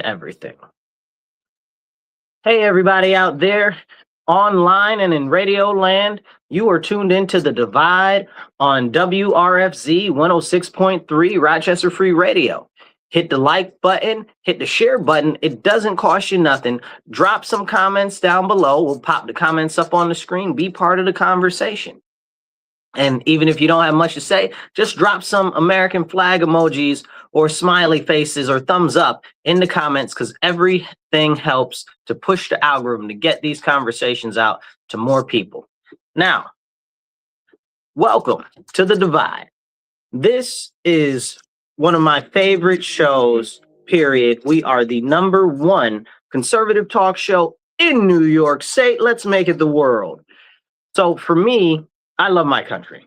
everything. Hey, everybody out there online and in radio land, you are tuned into The Divide on WRFZ 106.3 Rochester Free Radio. Hit the like button, hit the share button. It doesn't cost you nothing. Drop some comments down below. We'll pop the comments up on the screen. Be part of the conversation. And even if you don't have much to say, just drop some American flag emojis or smiley faces or thumbs up in the comments, because everything helps to push the algorithm to get these conversations out to more people. Now, welcome to The Divide. This is one of my favorite shows, period. We are the #1 conservative talk show in New York State. Let's make it the world. So for me, I love my country.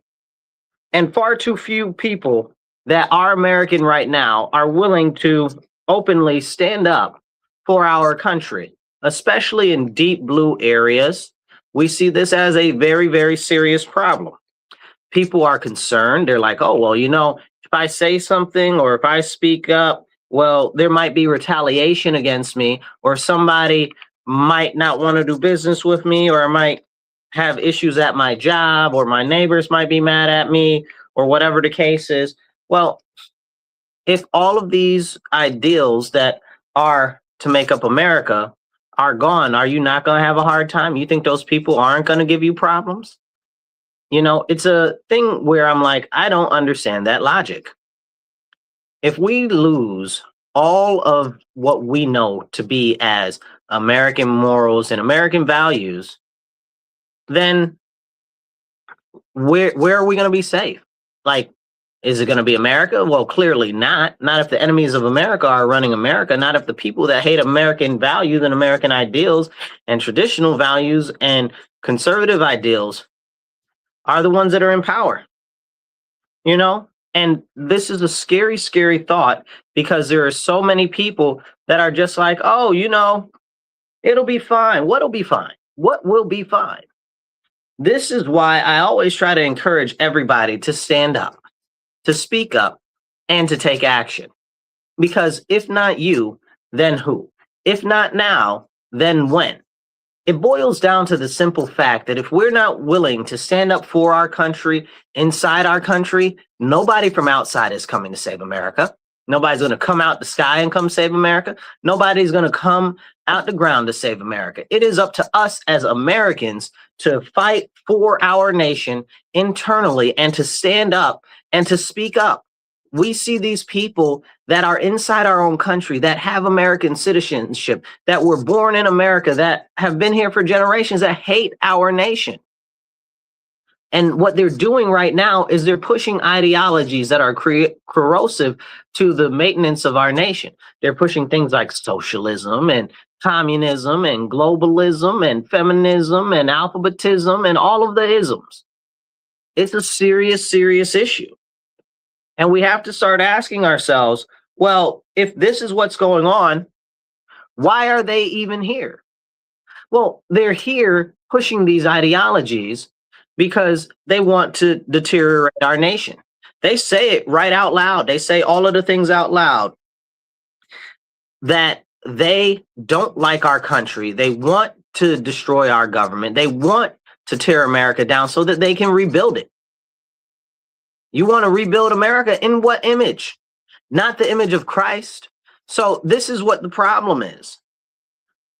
And far too few people that are American right now are willing to openly stand up for our country, especially in deep blue areas. We see this as a very, very serious problem. People are concerned. They're like, oh, well, if I say something or if I speak up, well, there might be retaliation against me, or somebody might not want to do business with me, or I might have issues at my job, or my neighbors might be mad at me, or whatever the case is. Well, if all of these ideals that are to make up America are gone, are you not going to have a hard time? You think those people aren't going to give you problems? It's a thing where I'm like, I don't understand that logic. If we lose all of what we know to be as American morals and American values, then where are we going to be safe? Like, is it going to be America? Well, clearly not. Not if the enemies of America are running America. Not if the people that hate American values and American ideals and traditional values and conservative ideals are the ones that are in power. And this is a scary, scary thought, because there are so many people that are just like, oh, it'll be fine. What'll be fine? What will be fine? This is why I always try to encourage everybody to stand up, to speak up, and to take action. Because if not you, then who? If not now, then when? It boils down to the simple fact that if we're not willing to stand up for our country, inside our country, nobody from outside is coming to save America. Nobody's going to come out the sky and come save America. Nobody's going to come out the ground to save America. It is up to us as Americans to fight for our nation internally and to stand up and to speak up. We see these people that are inside our own country, that have American citizenship, that were born in America, that have been here for generations, that hate our nation. And what they're doing right now is they're pushing ideologies that are corrosive to the maintenance of our nation. They're pushing things like socialism and communism and globalism and feminism and alphabetism and all of the isms. It's a serious, serious issue. And we have to start asking ourselves, well, if this is what's going on, why are they even here? Well, they're here pushing these ideologies because they want to deteriorate our nation. They say it right out loud. They say all of the things out loud that they don't like our country. They want to destroy our government. They want to tear America down so that they can rebuild it. You want to rebuild America in what image? Not the image of Christ. So this is what the problem is.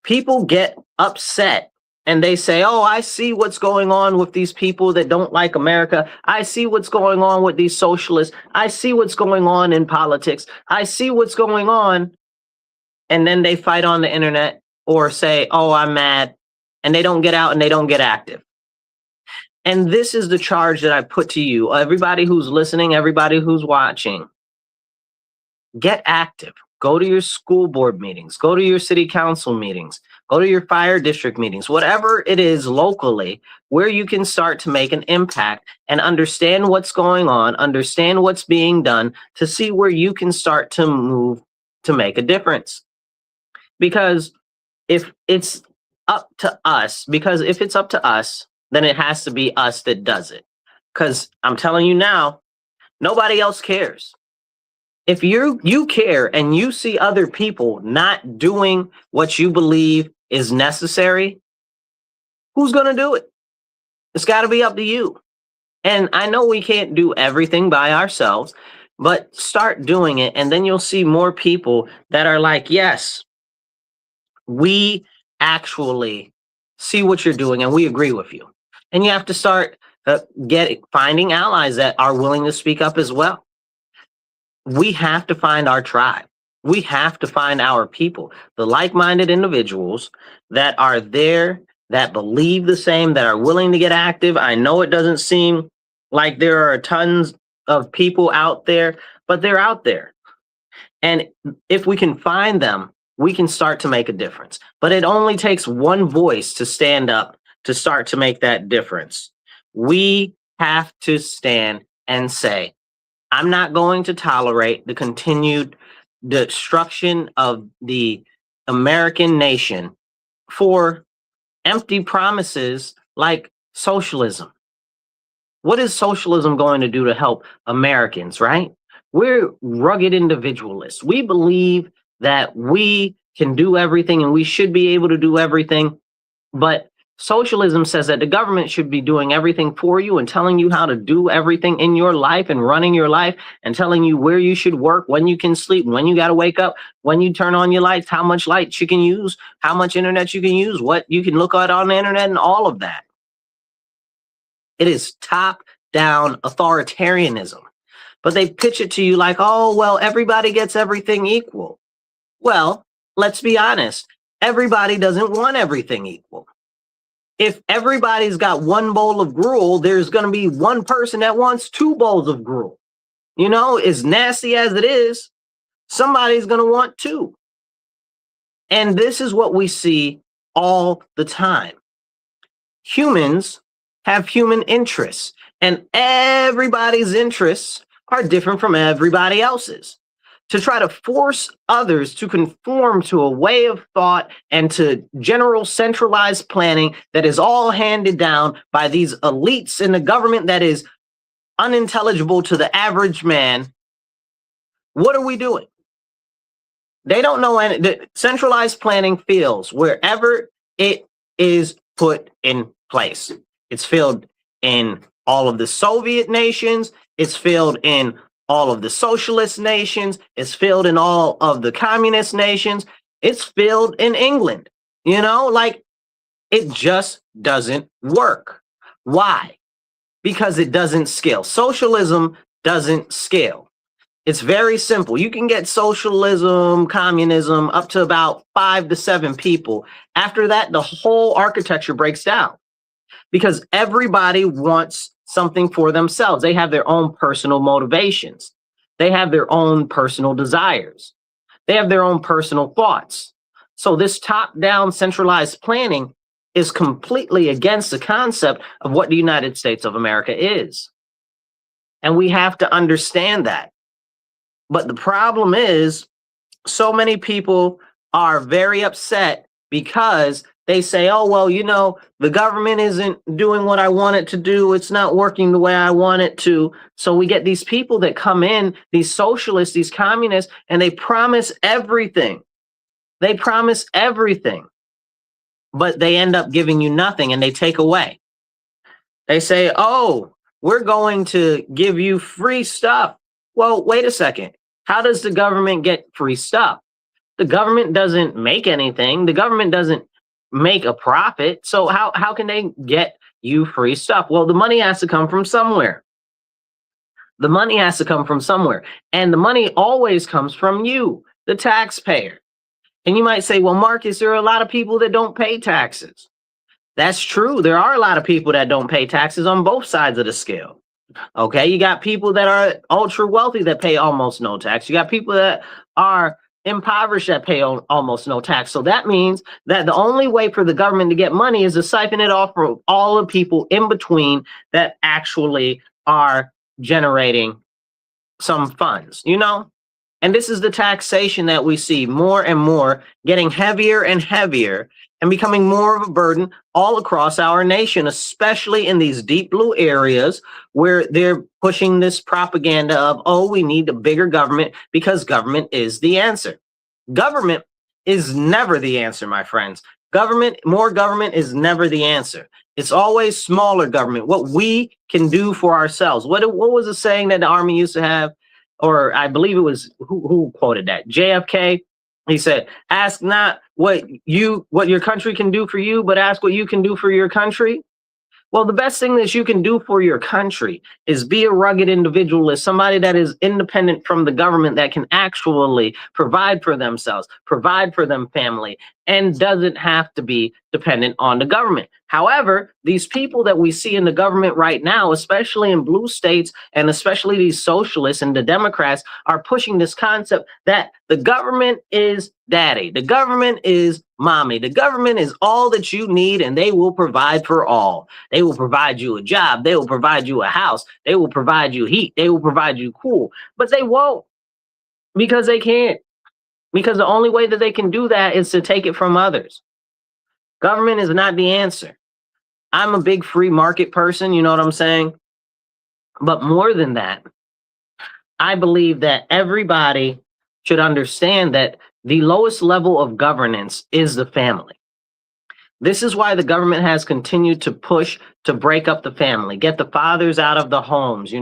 People get upset and they say, oh, I see what's going on with these people that don't like America. I see what's going on with these socialists. I see what's going on in politics. I see what's going on. And then they fight on the internet or say, oh, I'm mad. And they don't get out and they don't get active. And this is the charge that I put to you, everybody who's listening, everybody who's watching. Get active. Go to your school board meetings. Go to your city council meetings. Go to your fire district meetings. Whatever it is locally where you can start to make an impact and understand what's going on, understand what's being done, to see where you can start to move to make a difference. Because if it's up to us, then it has to be us that does it. Because I'm telling you now, nobody else cares. If you care and you see other people not doing what you believe is necessary, who's going to do it? It's got to be up to you. And I know we can't do everything by ourselves, but start doing it. And then you'll see more people that are like, yes, we actually see what you're doing and we agree with you. And you have to start finding allies that are willing to speak up as well. We have to find our tribe. We have to find our people, the like-minded individuals that are there, that believe the same, that are willing to get active. I know it doesn't seem like there are tons of people out there, but they're out there. And if we can find them, we can start to make a difference. But it only takes one voice to stand up to start to make that difference. We have to stand and say, I'm not going to tolerate the continued destruction of the American nation for empty promises like socialism. What is socialism going to do to help Americans, right? We're rugged individualists. We believe that we can do everything and we should be able to do everything. But socialism says that the government should be doing everything for you and telling you how to do everything in your life and running your life and telling you where you should work, when you can sleep, when you got to wake up, when you turn on your lights, how much light you can use, how much internet you can use, what you can look at on the internet, and all of that. It is top-down authoritarianism. But they pitch it to you like, oh, well, everybody gets everything equal. Well, let's be honest. Everybody doesn't want everything equal. If everybody's got one bowl of gruel, there's going to be one person that wants 2 bowls of gruel. You know, as nasty as it is, somebody's going to want 2. And this is what we see all the time. Humans have human interests, and everybody's interests are different from everybody else's. To try to force others to conform to a way of thought and to general centralized planning that is all handed down by these elites in the government that is unintelligible to the average man. What are we doing? They don't know any. The centralized planning fails wherever it is put in place. It's failed in all of the Soviet nations. It's failed in all of the socialist nations. It's failed in all of the communist nations. It's failed in England. You know, like, it just doesn't work. Why? Because it doesn't scale. Socialism doesn't scale. It's very simple. You can get socialism, communism up to about 5 to 7 people. After that, the whole architecture breaks down because everybody wants something for themselves. They have their own personal motivations. They have their own personal desires. They have their own personal thoughts. So this top-down centralized planning is completely against the concept of what the United States of America is. And we have to understand that. But the problem is, so many people are very upset because they say, oh, well, you know, the government isn't doing what I want it to do. It's not working the way I want it to. So we get these people that come in, these socialists, these communists, and they promise everything. They promise everything, but they end up giving you nothing and they take away. They say, oh, we're going to give you free stuff. Well, wait a second. How does the government get free stuff? The government doesn't make anything. The government doesn't make a profit. So how can they get you free stuff? Well, the money has to come from somewhere. The money has to come from somewhere. And the money always comes from you, the taxpayer. And you might say, well, Marcus, there are a lot of people that don't pay taxes. That's true. There are a lot of people that don't pay taxes on both sides of the scale. Okay, you got people that are ultra wealthy that pay almost no tax. You got people that are impoverished that pay almost no tax. So that means that the only way for the government to get money is to siphon it off from all the people in between that actually are generating some funds, you know? And this is the taxation that we see more and more getting heavier and heavier and becoming more of a burden all across our nation, especially in these deep blue areas where they're pushing this propaganda of, oh, we need a bigger government because government is the answer. Government is never the answer, my friends. More government is never the answer. It's always smaller government, what we can do for ourselves. What was the saying that the Army used to have? Or I believe it was, who quoted that? JFK. He said, ask not what your country can do for you, but ask what you can do for your country. Well, the best thing that you can do for your country is be a rugged individualist, somebody that is independent from the government, that can actually provide for themselves, provide for them family, and doesn't have to be dependent on the government. However, these people that we see in the government right now, especially in blue states, and especially these socialists and the Democrats, are pushing this concept that the government is daddy, the government is mommy, the government is all that you need, and they will provide for all. They will provide you a job, they will provide you a house, they will provide you heat, they will provide you cool, but they won't, because they can't. Because the only way that they can do that is to take it from others. Government is not the answer. I'm a big free market person, you know what I'm saying? But more than that, I believe that everybody should understand that the lowest level of governance is the family. This is why the government has continued to push to break up the family, get the fathers out of the homes,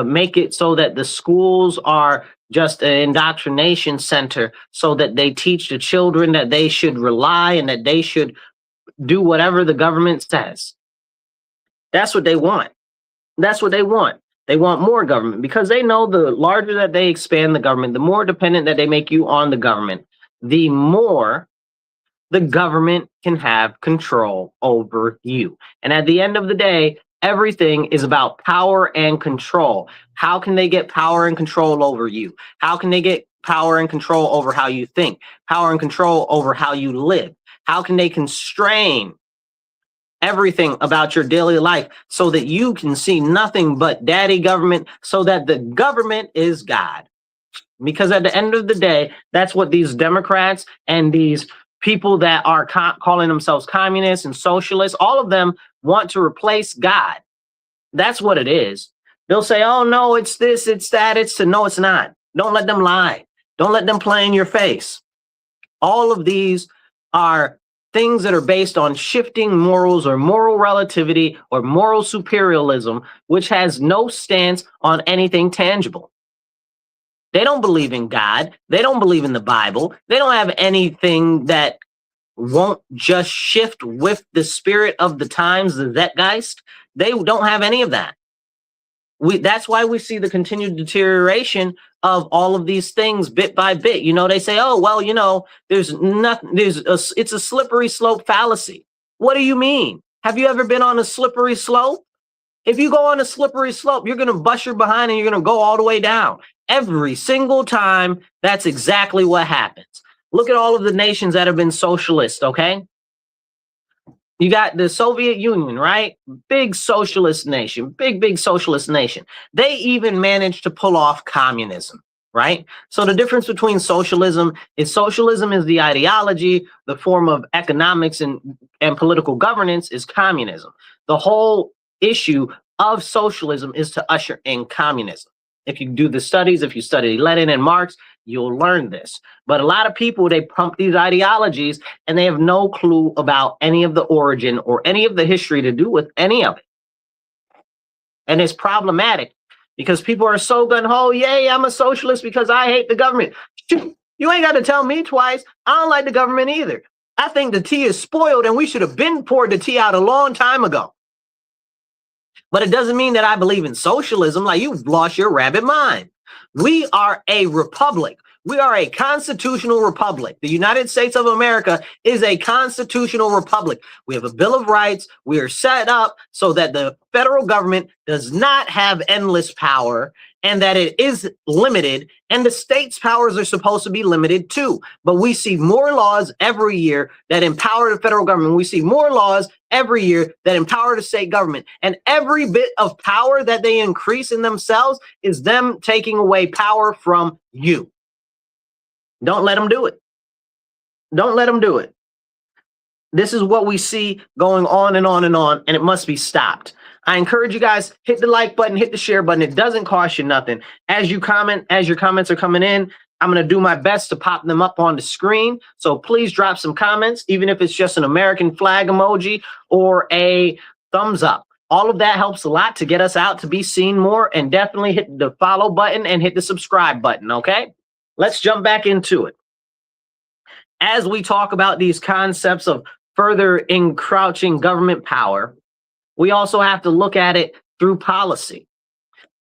make it so that the schools are just an indoctrination center so that they teach the children that they should rely and that they should do whatever the government says. That's what they want. That's what they want. They want more government because they know the larger that they expand the government, the more dependent that they make you on the government, the more the government can have control over you. And at the end of the day, everything is about power and control. How can they get power and control over you? How can they get power and control over how you think? Power and control over how you live? How can they constrain everything about your daily life so that you can see nothing but daddy government, so that the government is God? Because at the end of the day, that's what these Democrats and these people that are calling themselves communists and socialists, all of them want to replace God. That's what it is. They'll say, oh, no, it's this, it's that, no, it's not. Don't let them lie. Don't let them play in your face. All of these are things that are based on shifting morals or moral relativity or moral superialism, which has no stance on anything tangible. They don't believe in God. They don't believe in the Bible. They don't have anything that won't just shift with the spirit of the times, the Zeitgeist. They don't have any of that. That's why we see the continued deterioration of all of these things bit by bit. They say, oh, well, there's nothing, it's a slippery slope fallacy. What do you mean? Have you ever been on a slippery slope? If you go on a slippery slope, you're going to bust your behind and you're going to go all the way down. Every single time, that's exactly what happens. Look at all of the nations that have been socialist, okay? You got the Soviet Union, right? Big socialist nation, big socialist nation. They even managed to pull off communism, right? So the difference between socialism is the ideology, the form of economics and political governance is communism. The whole issue of socialism is to usher in communism. If you do the studies, if you study Lenin and Marx, you'll learn this. But a lot of people, they pump these ideologies and they have no clue about any of the origin or any of the history to do with any of it. And it's problematic because people are so gung-ho, yay, I'm a socialist because I hate the government. You ain't got to tell me twice. I don't like the government either. I think the tea is spoiled and we should have been poured the tea out a long time ago. But it doesn't mean that I believe in socialism. Like, you've lost your rabbit mind. We are a republic. We are a constitutional republic. The United States of America is a constitutional republic. We have a Bill of Rights. We are set up so that the federal government does not have endless power and that it is limited, and the state's powers are supposed to be limited too. But we see more laws every year that empower the federal government. We see more laws every year that empower the state government. And every bit of power that they increase in themselves is them taking away power from you. Don't let them do it. Don't let them do it. This is what we see going on and on and on, and it must be stopped. I encourage you guys, hit the like button, hit the share button. It doesn't cost you nothing. As you comment, as your comments are coming in, I'm going to do my best to pop them up on the screen. So please drop some comments, even if it's just an American flag emoji or a thumbs up. All of that helps a lot to get us out to be seen more, and definitely hit the follow button and hit the subscribe button, okay? Let's jump back into it. As we talk about these concepts of further encroaching government power, we also have to look at it through policy.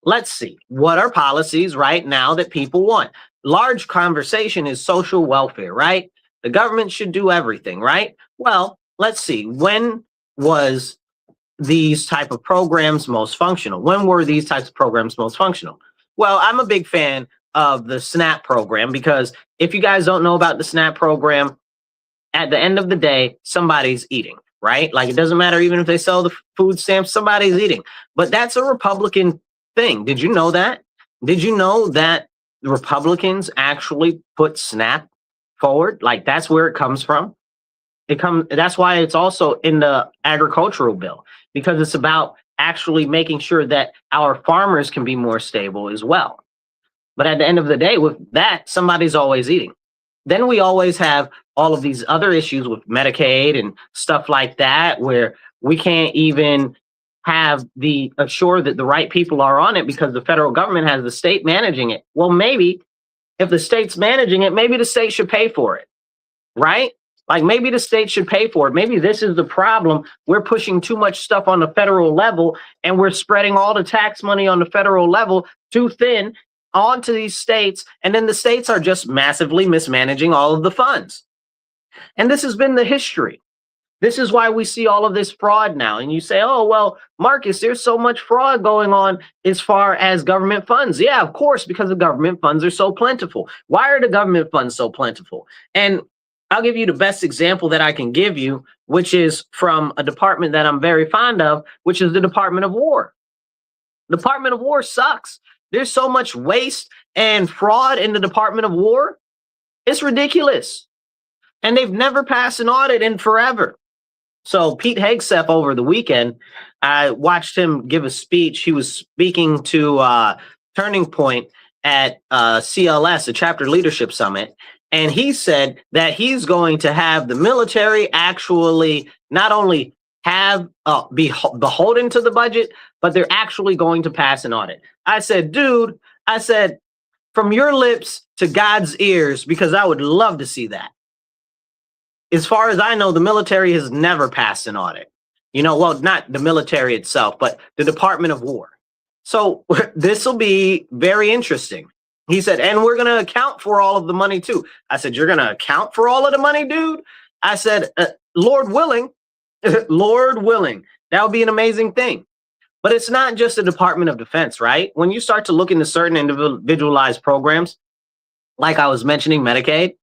Let's see, what are policies right now that people want? Large conversation is social welfare, right? The government should do everything, right? Well, let's see, when was these type of programs most functional? When were these types of programs most functional? Well, I'm a big fan of the SNAP program, because if you guys don't know about the SNAP program, at the end of the day, somebody's eating, right? Like, it doesn't matter even if they sell the food stamps, somebody's eating. But that's a Republican thing. Did you know that? Did you know that the Republicans actually put SNAP forward? Like, that's where it comes from. That's why it's also in the agricultural bill, because it's about actually making sure that our farmers can be more stable as well. But at the end of the day, with that, somebody's always eating. Then we always have all of these other issues with Medicaid and stuff like that, where we can't even have the assure that the right people are on it because the federal government has the state managing it. Well, maybe if the state's managing it, maybe the state should pay for it, right? Like, maybe the state should pay for it. Maybe this is the problem. We're pushing too much stuff on the federal level, and we're spreading all the tax money on the federal level too thin onto these states, and then the states are just massively mismanaging all of the funds. And this has been the history. This is why we see all of this fraud now. And you say, oh, well, Marcus, there's so much fraud going on as far as government funds. Yeah, of course, because the government funds are so plentiful. Why are the government funds so plentiful? And I'll give you the best example that I can give you, which is from a department that I'm very fond of, which is the Department of War. Department of War sucks. There's so much waste and fraud in the Department of War. It's ridiculous. And they've never passed an audit in forever. So Pete Hegseth over the weekend, I watched him give a speech. He was speaking to Turning Point at CLS, a Chapter Leadership Summit. And he said that he's going to have the military actually not only have be beholden to the budget, but they're actually going to pass an audit. I said, dude, I said, from your lips to God's ears, because I would love to see that. As far as I know, the military has never passed an audit. You know, well, not the military itself, but the Department of War. So this will be very interesting. He said, and we're going to account for all of the money too. I said, you're going to account for all of the money, dude? I said, Lord willing, Lord willing, that would be an amazing thing. But it's not just the Department of Defense, right? When you start to look into certain individualized programs, like I was mentioning Medicaid,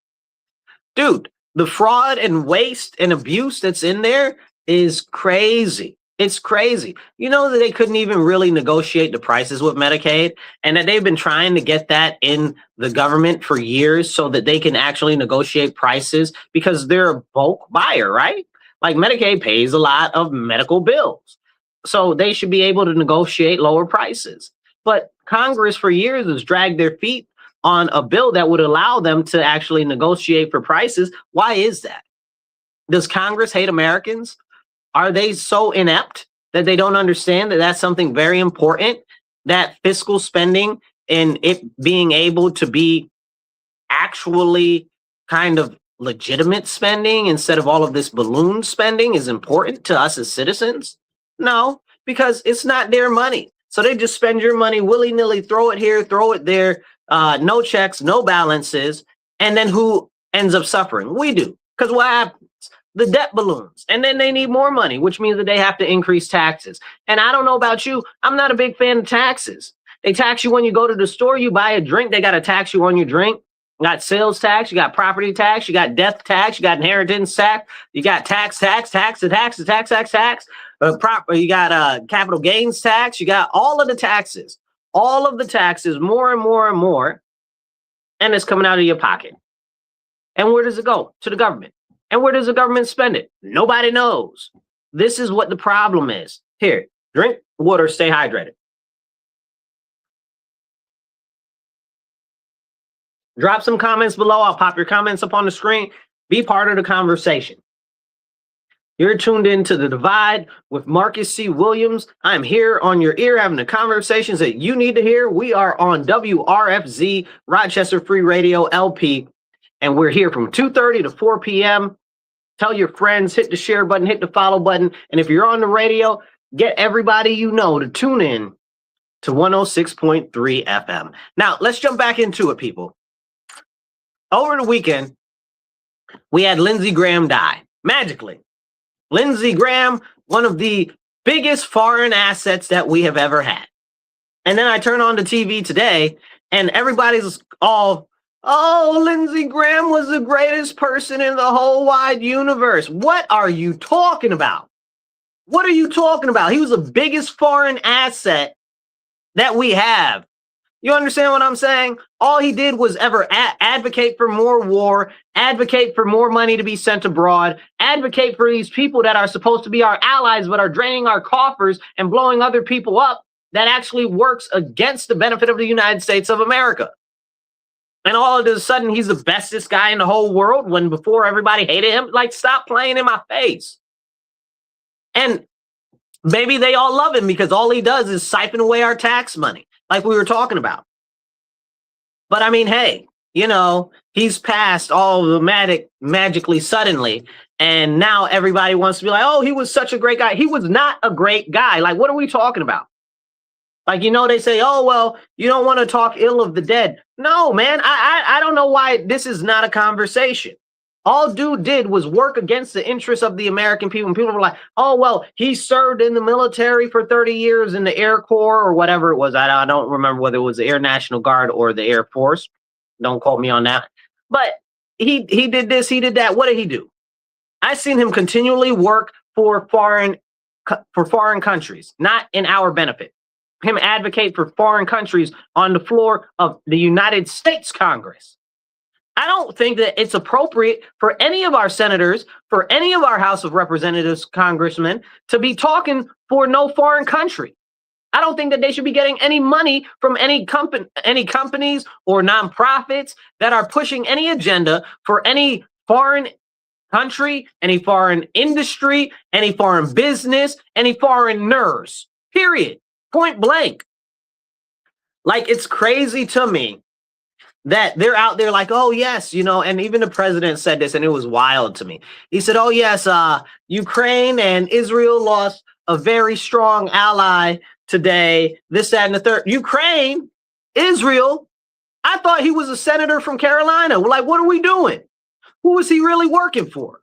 dude, the fraud and waste and abuse that's in there is crazy. It's crazy. You know that they couldn't even really negotiate the prices with Medicaid, and that they've been trying to get that in the government for years so that they can actually negotiate prices, because they're a bulk buyer, right? Like, Medicaid pays a lot of medical bills, so they should be able to negotiate lower prices. But Congress for years has dragged their feet on a bill that would allow them to actually negotiate for prices. Why is that? Does Congress hate Americans? Are they so inept that they don't understand that that's something very important, that fiscal spending and it being able to be actually kind of legitimate spending instead of all of this balloon spending is important to us as citizens? No, because it's not their money. So they just spend your money willy-nilly, throw it here, throw it there, no checks, no balances. And then who ends up suffering? We do. Because what happens? The debt balloons, and then they need more money, which means that they have to increase taxes. And I don't know about you, I'm not a big fan of taxes. They tax you when you go to the store, you buy a drink, they got to tax you on your drink. You got sales tax, you got property tax, you got death tax, you got inheritance tax, you got tax, you got capital gains tax, you got all of the taxes, more and more and more, and it's coming out of your pocket. And where does it go? To the government. And where does the government spend it? Nobody knows. This is what the problem is. Here, drink water, stay hydrated. Drop some comments below. I'll pop your comments up on the screen. Be part of the conversation. You're tuned into The Divide with Marcus C. Williams. I'm here on your ear having the conversations that you need to hear. We are on WRFZ, Rochester Free Radio, LP, and we're here from 2:30 to 4 p.m. Tell your friends, hit the share button, hit the follow button, and if you're on the radio, get everybody you know to tune in to 106.3 FM. Now, let's jump back into it, people. Over the weekend, we had Lindsey Graham die, magically. Lindsey Graham, one of the biggest foreign assets that we have ever had. And then I turn on the TV today, and everybody's all, oh, Lindsey Graham was the greatest person in the whole wide universe. What are you talking about? What are you talking about? He was the biggest foreign asset that we have. You understand what I'm saying? All he did was ever advocate for more war, advocate for more money to be sent abroad, advocate for these people that are supposed to be our allies but are draining our coffers and blowing other people up. That actually works against the benefit of the United States of America. And all of a sudden, he's the bestest guy in the whole world when before everybody hated him. Like, stop playing in my face. And maybe they all love him because all he does is siphon away our tax money, like we were talking about. But I mean, hey, you know, he's passed all magically suddenly. And now everybody wants to be like, oh, he was such a great guy. He was not a great guy. Like, what are we talking about? Like, you know, they say, oh, well, you don't want to talk ill of the dead. No, man, I don't know why this is not a conversation. All dude did was work against the interests of the American people. And people were like, oh, well, he served in the military for 30 years in the Air Corps or whatever it was. I don't remember whether it was the Air National Guard or the Air Force. Don't quote me on that. But he did this, he did that. What did he do? I've seen him continually work for foreign countries, not in our benefit. Him advocate for foreign countries on the floor of the United States Congress. I don't think that it's appropriate for any of our senators, for any of our House of Representatives, congressmen, to be talking for no foreign country. I don't think that they should be getting any money from any companies or nonprofits that are pushing any agenda for any foreign country, any foreign industry, any foreign business, any foreigners, period. Point blank. Like, it's crazy to me that they're out there like, oh, yes, you know, and even the president said this, and it was wild to me. He said, oh, yes, Ukraine and Israel lost a very strong ally today, this, that, and the third. Ukraine, Israel, I thought he was a senator from Carolina. We're like, what are we doing? Who is he really working for?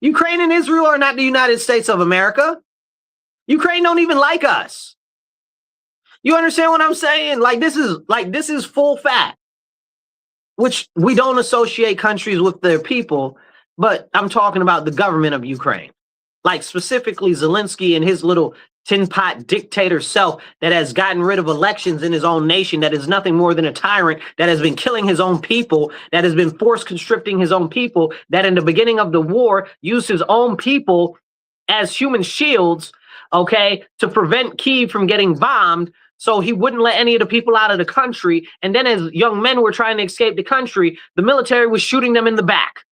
Ukraine and Israel are not the United States of America. Ukraine don't even like us. You understand what I'm saying? Like, this is full fact, which we don't associate countries with their people, but I'm talking about the government of Ukraine, like specifically Zelensky and his little tin pot dictator self that has gotten rid of elections in his own nation, that is nothing more than a tyrant, that has been killing his own people, that has been force conscripting his own people, that in the beginning of the war used his own people as human shields, okay, to prevent Kyiv from getting bombed. So he wouldn't let any of the people out of the country. And then as young men were trying to escape the country, the military was shooting them in the back.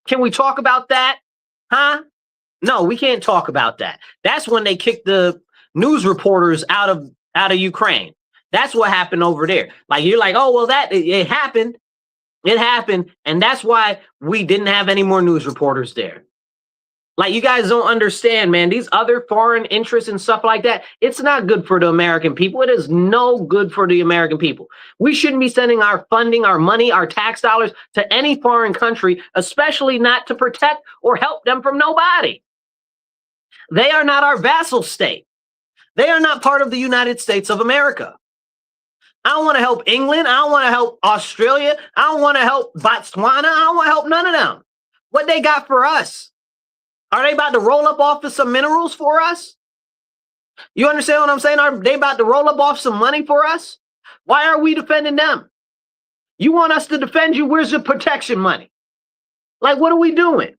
Can we talk about that? Huh? No, we can't talk about that. That's when they kicked the news reporters out of Ukraine. That's what happened over there. Like, you're like, oh, well, it happened. It happened. And that's why we didn't have any more news reporters there. Like, you guys don't understand, man. These other foreign interests and stuff like that, it's not good for the American people. It is no good for the American people. We shouldn't be sending our funding, our money, our tax dollars to any foreign country, especially not to protect or help them from nobody. They are not our vassal state. They are not part of the United States of America. I don't want to help England. I don't want to help Australia. I don't want to help Botswana. I don't want to help none of them. What they got for us? Are they about to roll up off of some minerals for us? You understand what I'm saying? Are they about to roll up off some money for us? Why are we defending them? You want us to defend you? Where's your protection money? Like, what are we doing?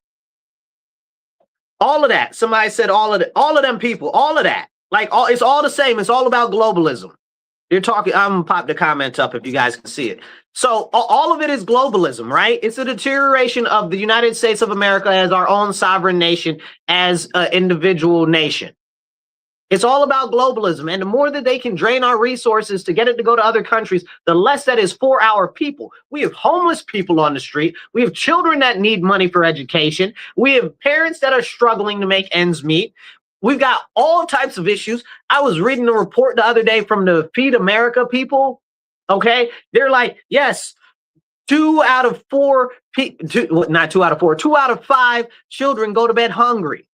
All of that. Somebody said all of them people, all of that. Like, it's all the same. It's all about globalism. You're talking, I'm gonna pop the comments up if you guys can see it. So all of it is globalism, right? It's a deterioration of the United States of America as our own sovereign nation, as an individual nation. It's all about globalism. And the more that they can drain our resources to get it to go to other countries, the less that is for our people. We have homeless people on the street. We have children that need money for education. We have parents that are struggling to make ends meet. We've got all types of issues. I was reading a report the other day from the Feed America people. Okay. They're like, yes, 2 out of 5 children go to bed hungry.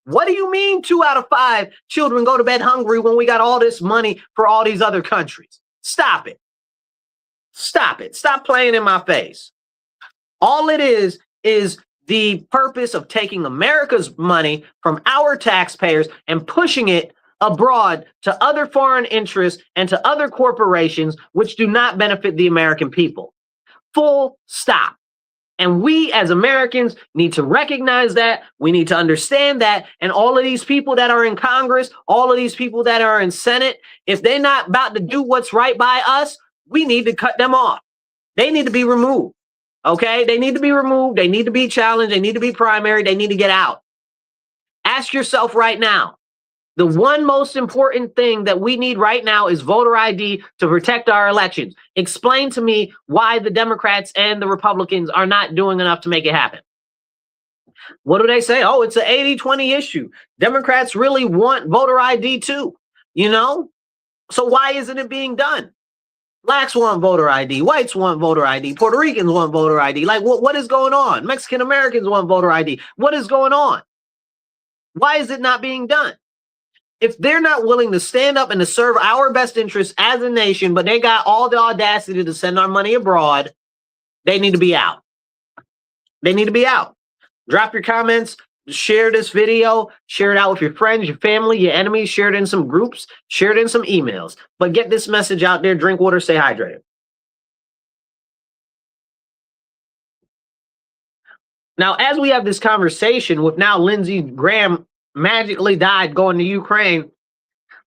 What do you mean 2 out of 5 children go to bed hungry when we got all this money for all these other countries? Stop it. Stop it. Stop playing in my face. All it is the purpose of taking America's money from our taxpayers and pushing it abroad to other foreign interests and to other corporations which do not benefit the American people. Full stop. And we as Americans need to recognize that. We need to understand that. And all of these people that are in Congress, all of these people that are in Senate, if they're not about to do what's right by us, we need to cut them off. They need to be removed. Okay? They need to be removed. They need to be challenged. They need to be primary. They need to get out. Ask yourself right now, the one most important thing that we need right now is voter ID to protect our elections. Explain to me why the Democrats and the Republicans are not doing enough to make it happen. What do they say? Oh, it's an 80-20 issue. Democrats really want voter ID too, you know? So why isn't it being done? Blacks want voter ID. Whites want voter ID. Puerto Ricans want voter ID. Like, what is going on? Mexican Americans want voter ID. What is going on? Why is it not being done? If they're not willing to stand up and to serve our best interests as a nation, but they got all the audacity to send our money abroad, they need to be out. They need to be out. Drop your comments, share this video, share it out with your friends, your family, your enemies, share it in some groups, share it in some emails. But get this message out there. Drink water, stay hydrated. Now, as we have this conversation with now Lindsey Graham magically died going to Ukraine,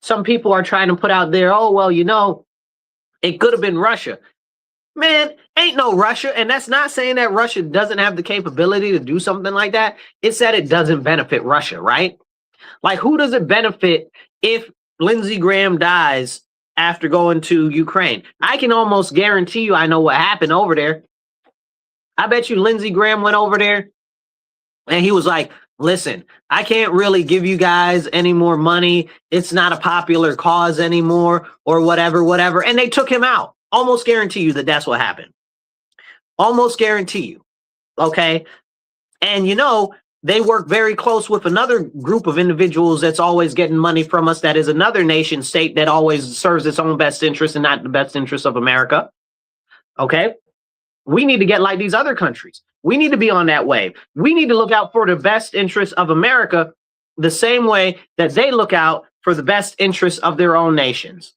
some people are trying to put out there, oh, well, you know, it could have been Russia. Man, ain't no Russia. And that's not saying that Russia doesn't have the capability to do something like that. It's that it doesn't benefit Russia, right? Like, who does it benefit if Lindsey Graham dies after going to Ukraine? I can almost guarantee you I know what happened over there. I bet you Lindsey Graham went over there and he was like, listen, I can't really give you guys any more money. It's not a popular cause anymore or whatever. And they took him out. Almost guarantee you that that's what happened. Almost guarantee you. Okay. And, you know, they work very close with another group of individuals that's always getting money from us. That is another nation state that always serves its own best interest and not the best interest of America. Okay. We need to get like these other countries. We need to be on that wave. We need to look out for the best interests of America the same way that they look out for the best interests of their own nations.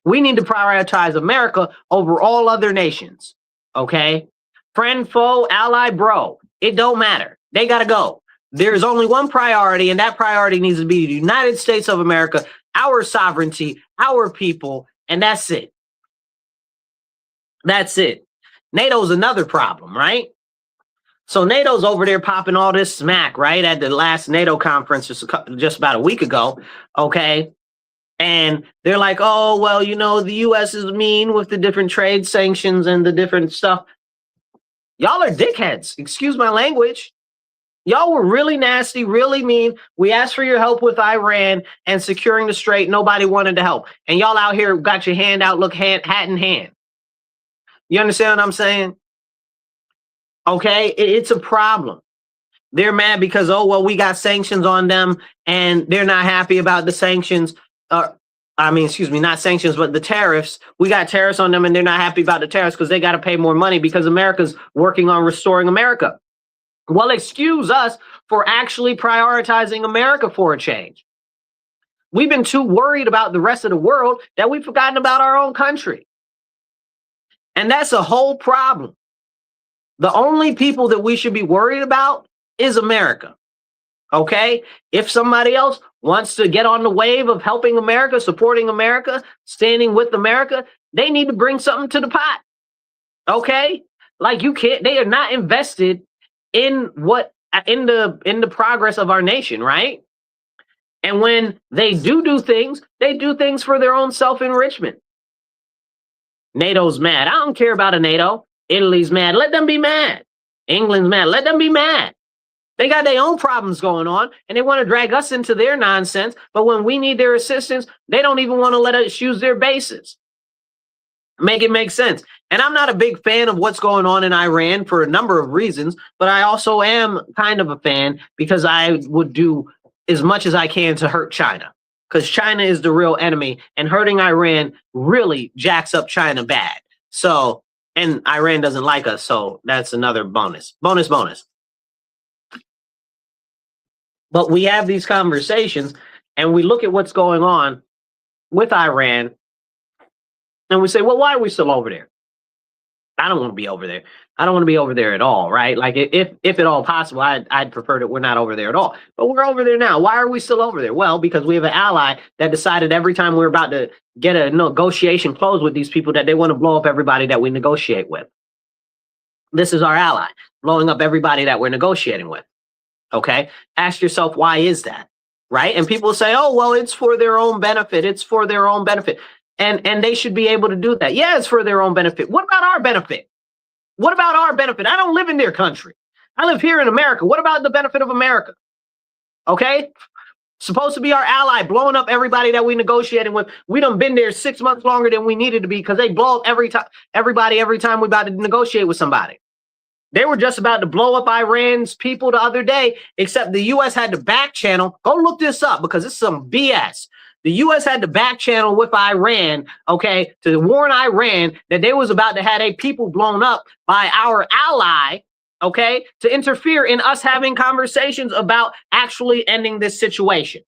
We need to prioritize America over all other nations. Okay? Friend, foe, ally, bro. It don't matter. They got to go. There's only one priority, and that priority needs to be the United States of America, our sovereignty, our people, and that's it. That's it. NATO's another problem, right? So NATO's over there popping all this smack, right? At the last NATO conference just about a week ago, okay? And they're like, oh, well, you know, the U.S. is mean with the different trade sanctions and the different stuff. Y'all are dickheads. Excuse my language. Y'all were really nasty, really mean. We asked for your help with Iran and securing the strait. Nobody wanted to help. And y'all out here got your hand out, look, hat in hand. You understand what I'm saying? Okay, it's a problem. They're mad because, oh, well, we got sanctions on them and they're not happy about the sanctions. Not sanctions, but the tariffs. We got tariffs on them and they're not happy about the tariffs because they got to pay more money because America's working on restoring America. Well, excuse us for actually prioritizing America for a change. We've been too worried about the rest of the world that we've forgotten about our own country. And that's a whole problem. The only people that we should be worried about is America. Okay? If somebody else wants to get on the wave of helping America, supporting America, standing with America, they need to bring something to the pot. Okay? Like you can't, they are not invested in the progress of our nation, right? And when they do things, they do things for their own self-enrichment. NATO's mad. I don't care about a NATO. Italy's mad. Let them be mad. England's mad. Let them be mad. They got their own problems going on, and they want to drag us into their nonsense. But when we need their assistance, they don't even want to let us use their bases. Make it make sense. And I'm not a big fan of what's going on in Iran for a number of reasons, but I also am kind of a fan because I would do as much as I can to hurt China, because China is the real enemy, and hurting Iran really jacks up China bad. So, and Iran doesn't like us, so that's another bonus. Bonus. But we have these conversations, and we look at what's going on with Iran, and we say, well, why are we still over there? I don't want to be over there. I don't want to be over there at all, right? Like if at all possible, I'd prefer that we're not over there at all. But we're over there now. Why are we still over there? Well, because we have an ally that decided every time we're about to get a negotiation closed with these people that they want to blow up everybody that we negotiate with. This is our ally, blowing up everybody that we're negotiating with. Okay? Ask yourself, why is that? Right? And people say, oh, well, it's for their own benefit. It's for their own benefit. And they should be able to do that. Yeah, it's for their own benefit. What about our benefit? What about our benefit? I don't live in their country. I live here in America. What about the benefit of America? Okay? Supposed to be our ally, blowing up everybody that we negotiating with. We done been there 6 months longer than we needed to be because they blow up everybody every time we about to negotiate with somebody. They were just about to blow up Iran's people the other day, except the U.S. had to back channel. Go look this up because it's some BS. The U.S. had to back channel with Iran, okay, to warn Iran that they was about to have their people blown up by our ally, okay, to interfere in us having conversations about actually ending this situation.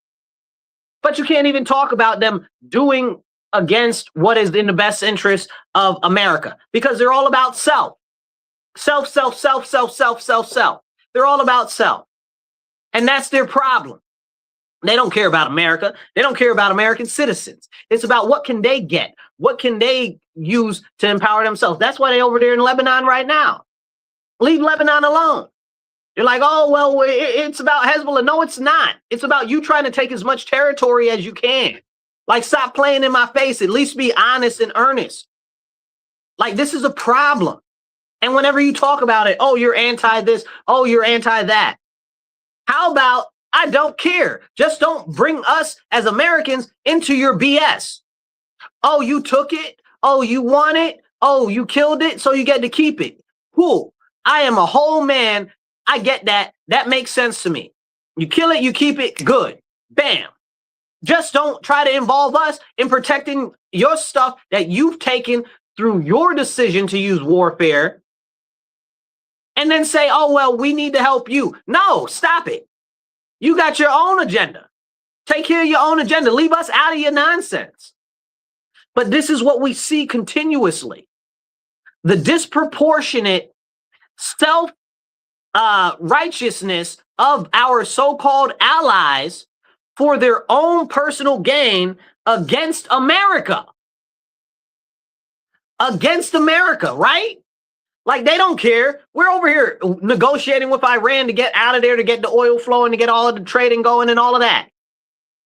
But you can't even talk about them doing against what is in the best interest of America because they're all about self. Self. They're all about self. And that's their problem. They don't care about America. They don't care about American citizens. It's about what can they get? What can they use to empower themselves? That's why they're over there in Lebanon right now. Leave Lebanon alone. You're like, oh, well, it's about Hezbollah. No, it's not. It's about you trying to take as much territory as you can. Like, stop playing in my face. At least be honest and earnest. Like, this is a problem. And whenever you talk about it, oh, you're anti this. Oh, you're anti that. How about I don't care. Just don't bring us as Americans into your BS. Oh, you took it. Oh, you want it. Oh, you killed it. So you get to keep it. Cool. I am a whole man. I get that. That makes sense to me. You kill it. You keep it. Good. Bam. Just don't try to involve us in protecting your stuff that you've taken through your decision to use warfare. And then say, oh, well, we need to help you. No, stop it. You got your own agenda. Take care of your own agenda. Leave us out of your nonsense. But this is what we see continuously. The disproportionate self-righteousness of our so-called allies for their own personal gain against America. Against America, right? Like, they don't care. We're over here negotiating with Iran to get out of there, to get the oil flowing, to get all of the trading going and all of that.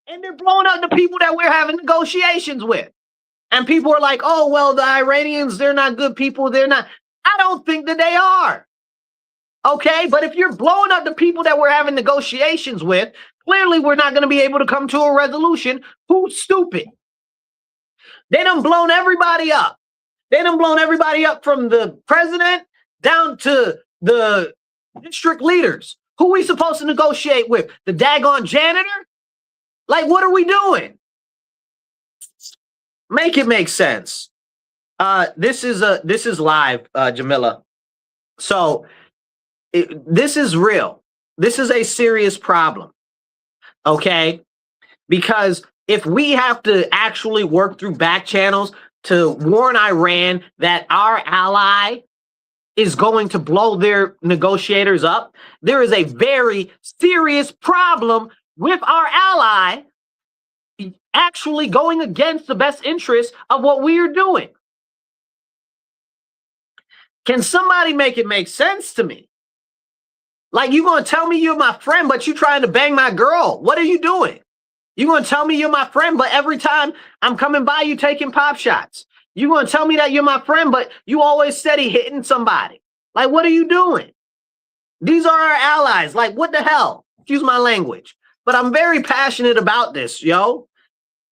And they're blowing up the people that we're having negotiations with. And people are like, oh, well, the Iranians, they're not good people. They're not. I don't think that they are. Okay, but if you're blowing up the people that we're having negotiations with, clearly we're not going to be able to come to a resolution. Who's stupid? They done blown everybody up. They done blown everybody up from the president down to the district leaders. Who we supposed to negotiate with? The daggone janitor? Like, what are we doing? Make it make sense. This is live, Jamila. So this is real. This is a serious problem. Okay? Because if we have to actually work through back channels to warn Iran that our ally is going to blow their negotiators up. There is a very serious problem with our ally actually going against the best interest of what we are doing. Can somebody make it make sense to me? Like, you gonna tell me you're my friend, but you trying to bang my girl. What are you doing? You gonna tell me you're my friend, but every time I'm coming by, you taking pop shots. You gonna tell me that you're my friend, but you always steady hitting somebody. Like, what are you doing? These are our allies. Like, what the hell? Excuse my language. But I'm very passionate about this, yo.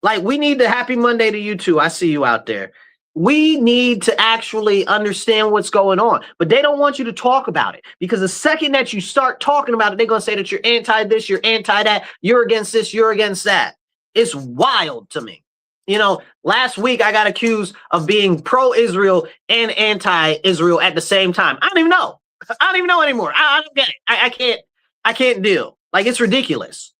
Like, we need the happy Monday to you too. I see you out there. We need to actually understand what's going on, but they don't want you to talk about it, because the second that you start talking about it, they're going to say that you're anti this, you're anti that, you're against this, you're against that. It's wild to me. You know, last week I got accused of being pro-Israel and anti-Israel at the same time. I don't even know. I don't even know anymore. I don't get it. I can't deal. Like, it's ridiculous.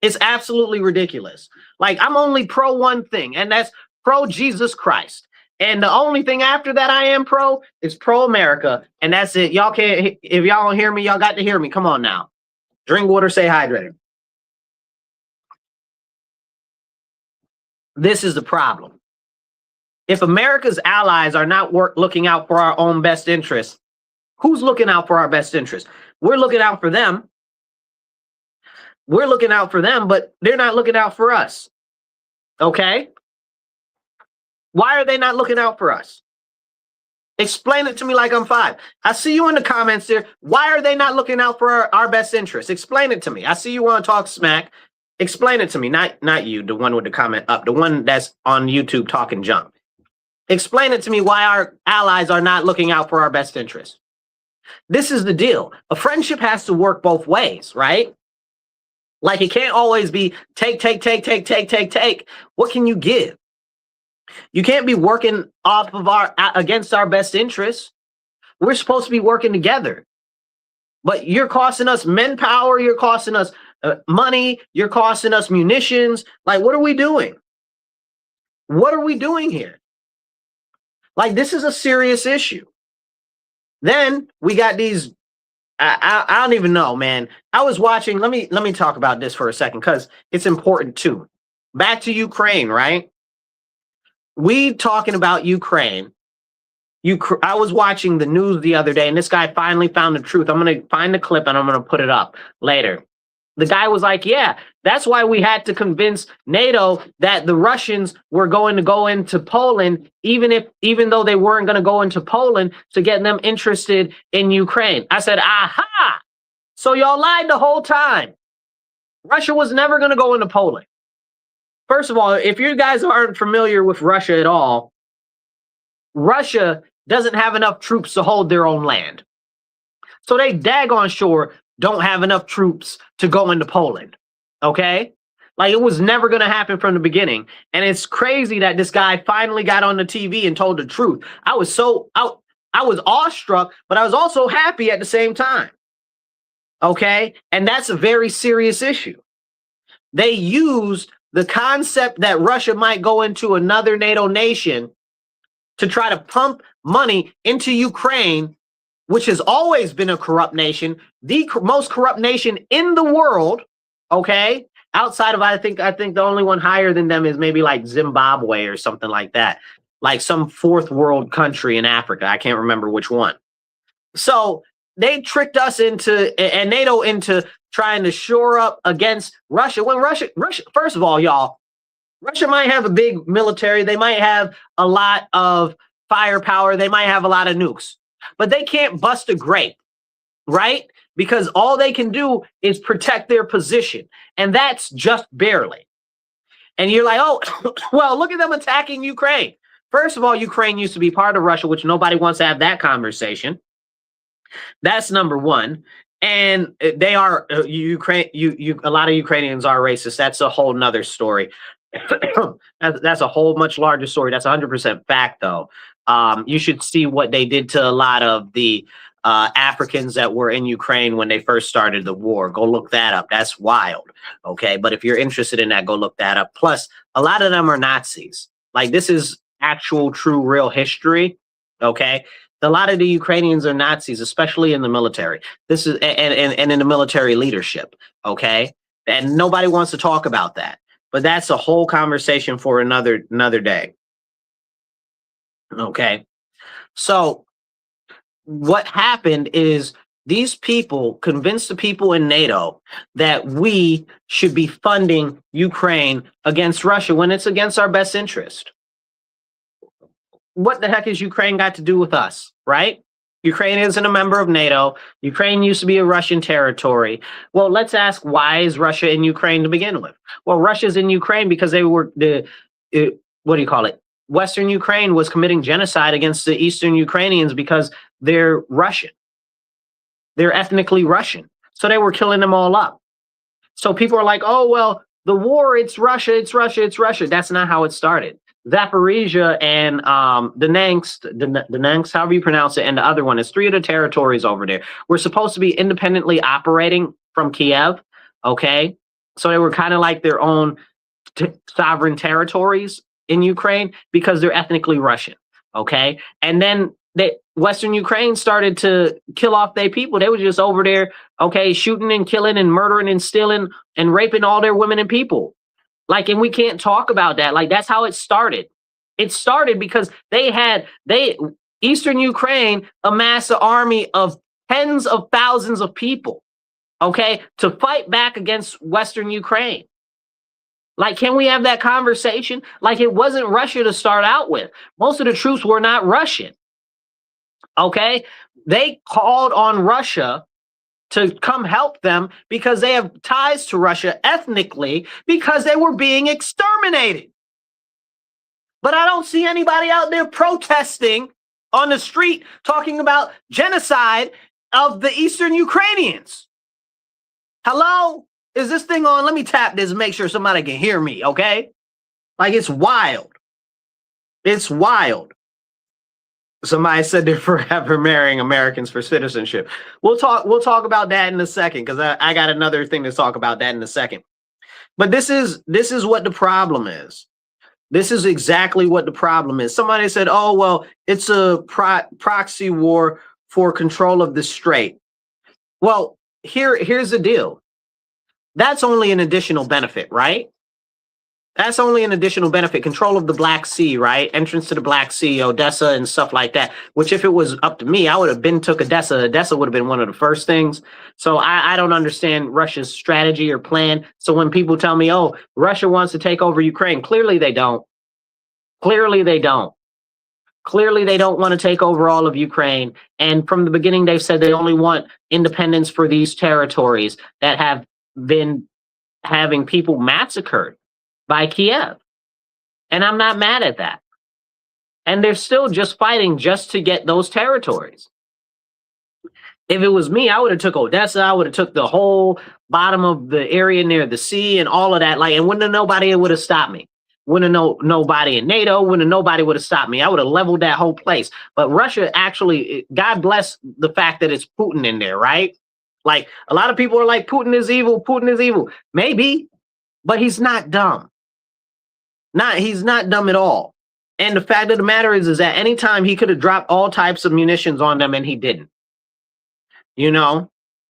It's absolutely ridiculous. Like, I'm only pro one thing, and that's pro Jesus Christ. And the only thing after that I am pro is pro-America. And that's it. Y'all can't, if y'all don't hear me, y'all got to hear me. Come on now. Drink water, stay hydrated. This is the problem. If America's allies are not looking out for our own best interests, who's looking out for our best interests? We're looking out for them. We're looking out for them, but they're not looking out for us. Okay? Why are they not looking out for us? Explain it to me like I'm five. I see you in the comments there. Why are they not looking out for our best interests? Explain it to me. I see you want to talk smack. Explain it to me. Not you, the one with the comment up, the one that's on YouTube talking junk. Explain it to me why our allies are not looking out for our best interests. This is the deal. A friendship has to work both ways, right? Like, it can't always be take. What can you give? You can't be working off of against our best interests. We're supposed to be working together. But you're costing us manpower. You're costing us money. You're costing us munitions. Like, what are we doing? What are we doing here? Like, this is a serious issue. Then we got these. I don't even know, man. I was watching. Let me talk about this for a second, because it's important too. Back to Ukraine, right? We talking about Ukraine. I was watching the news the other day, and this guy finally found the truth. I'm going to find the clip and I'm going to put it up later. The guy was like, yeah, that's why we had to convince NATO that the Russians were going to go into Poland, even though they weren't going to go into Poland, to get them interested in Ukraine. I said, aha! So y'all lied the whole time. Russia was never going to go into Poland. First of all, if you guys aren't familiar with Russia at all, Russia doesn't have enough troops to hold their own land. So they daggone sure don't have enough troops to go into Poland. Okay? Like, it was never going to happen from the beginning. And it's crazy that this guy finally got on the TV and told the truth. I was awestruck, but I was also happy at the same time. Okay? And that's a very serious issue. They used the concept that Russia might go into another NATO nation to try to pump money into Ukraine, which has always been a corrupt nation, the most corrupt nation in the world, okay? Outside of, I think the only one higher than them is maybe like Zimbabwe or something like that, like some fourth world country in Africa. I can't remember which one. So they tricked us into, and NATO into, trying to shore up against Russia. When Russia, first of all, y'all, Russia might have a big military. They might have a lot of firepower. They might have a lot of nukes, but they can't bust a grape, right? Because all they can do is protect their position. And that's just barely. And you're like, oh, well, look at them attacking Ukraine. First of all, Ukraine used to be part of Russia, which nobody wants to have that conversation. That's number one. And they are Ukraine. A lot of Ukrainians are racist. That's a whole nother story. That's a whole much larger story. That's 100% fact, though. You should see what they did to a lot of the Africans that were in Ukraine when they first started the war. Go look that up. That's wild. Okay, but if you're interested in that, go look that up. Plus, a lot of them are Nazis. Like, this is actual, true, real history, okay, a lot of the Ukrainians are Nazis, especially in the military. This is and in the military leadership, okay, and nobody wants to talk about that. But that's a whole conversation for another day. Okay, so what happened is these people convinced the people in NATO that we should be funding Ukraine against Russia when it's against our best interest. What the heck has Ukraine got to do with us, right? Ukraine isn't a member of NATO. Ukraine used to be a Russian territory. Well, let's ask, why is Russia in Ukraine to begin with? Well, Russia's in Ukraine because they were what do you call it? Western Ukraine was committing genocide against the Eastern Ukrainians because they're Russian. They're ethnically Russian. So they were killing them all up. So people are like, oh, well, the war, it's Russia, it's Russia, it's Russia. That's not how it started. Zaporizhia and Donetsk, however you pronounce it, and the other one is 3 of the territories over there. We're supposed to be independently operating from Kiev, okay? So they were kind of like their own sovereign territories in Ukraine because they're ethnically Russian, okay? And then Western Ukraine started to kill off their people. They were just over there, okay, shooting and killing and murdering and stealing and raping all their women and people. Like, and we can't talk about that. Like, that's how it started. It started because Eastern Ukraine amassed an army of tens of thousands of people, okay, to fight back against Western Ukraine. Like, can we have that conversation? Like, it wasn't Russia to start out with. Most of the troops were not Russian, okay? They called on Russia to come help them because they have ties to Russia ethnically because they were being exterminated. But I don't see anybody out there protesting on the street talking about genocide of the Eastern Ukrainians. Hello? Is this thing on? Let me tap this and make sure somebody can hear me, okay? Like, it's wild. It's wild. Somebody said they're forever marrying Americans for citizenship. We'll talk about that in a second, because I got another thing to talk about that in a second. But this is what the problem is. This is exactly what the problem is. Somebody said, oh, well, it's a proxy war for control of the strait. Well, here's the deal. That's only an additional benefit, right? That's only an additional benefit. Control of the Black Sea, right? Entrance to the Black Sea, Odessa and stuff like that, which if it was up to me, I would have been took Odessa. Odessa would have been one of the first things. So I don't understand Russia's strategy or plan. So when people tell me, oh, Russia wants to take over Ukraine, clearly they don't. Clearly they don't. Clearly they don't want to take over all of Ukraine. And from the beginning, they've said they only want independence for these territories that have been having people massacred by Kiev. And I'm not mad at that. And they're still just fighting just to get those territories. If it was me, I would have took Odessa. I would have took the whole bottom of the area near the sea and all of that. Like, and wouldn't have nobody would have stopped me. Wouldn't have nobody in NATO. Wouldn't have nobody would have stopped me. I would have leveled that whole place. But Russia actually, God bless the fact that it's Putin in there, right? Like, a lot of people are like, Putin is evil. Putin is evil. Maybe, but he's not dumb. He's not dumb at all. And the fact of the matter is that anytime he could have dropped all types of munitions on them and he didn't. You know?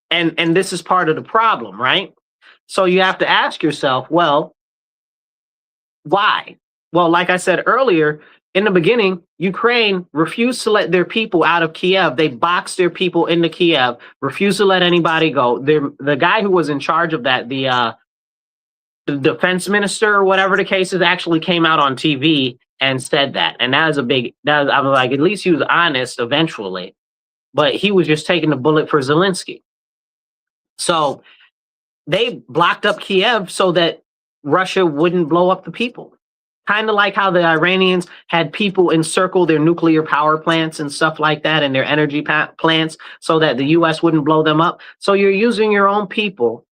And this is part of the problem, right? So you have to ask yourself, well, why? Well, like I said earlier, in the beginning, Ukraine refused to let their people out of Kiev. They boxed their people into Kiev, refused to let anybody go. The guy who was in charge of that, the defense minister or whatever the case is, actually came out on TV and said that. And I was like, at least he was honest eventually, but he was just taking the bullet for Zelensky. So they blocked up Kiev so that Russia wouldn't blow up the people. Kind of like how the Iranians had people encircle their nuclear power plants and stuff like that, and their energy plants, so that the US wouldn't blow them up. So you're using your own people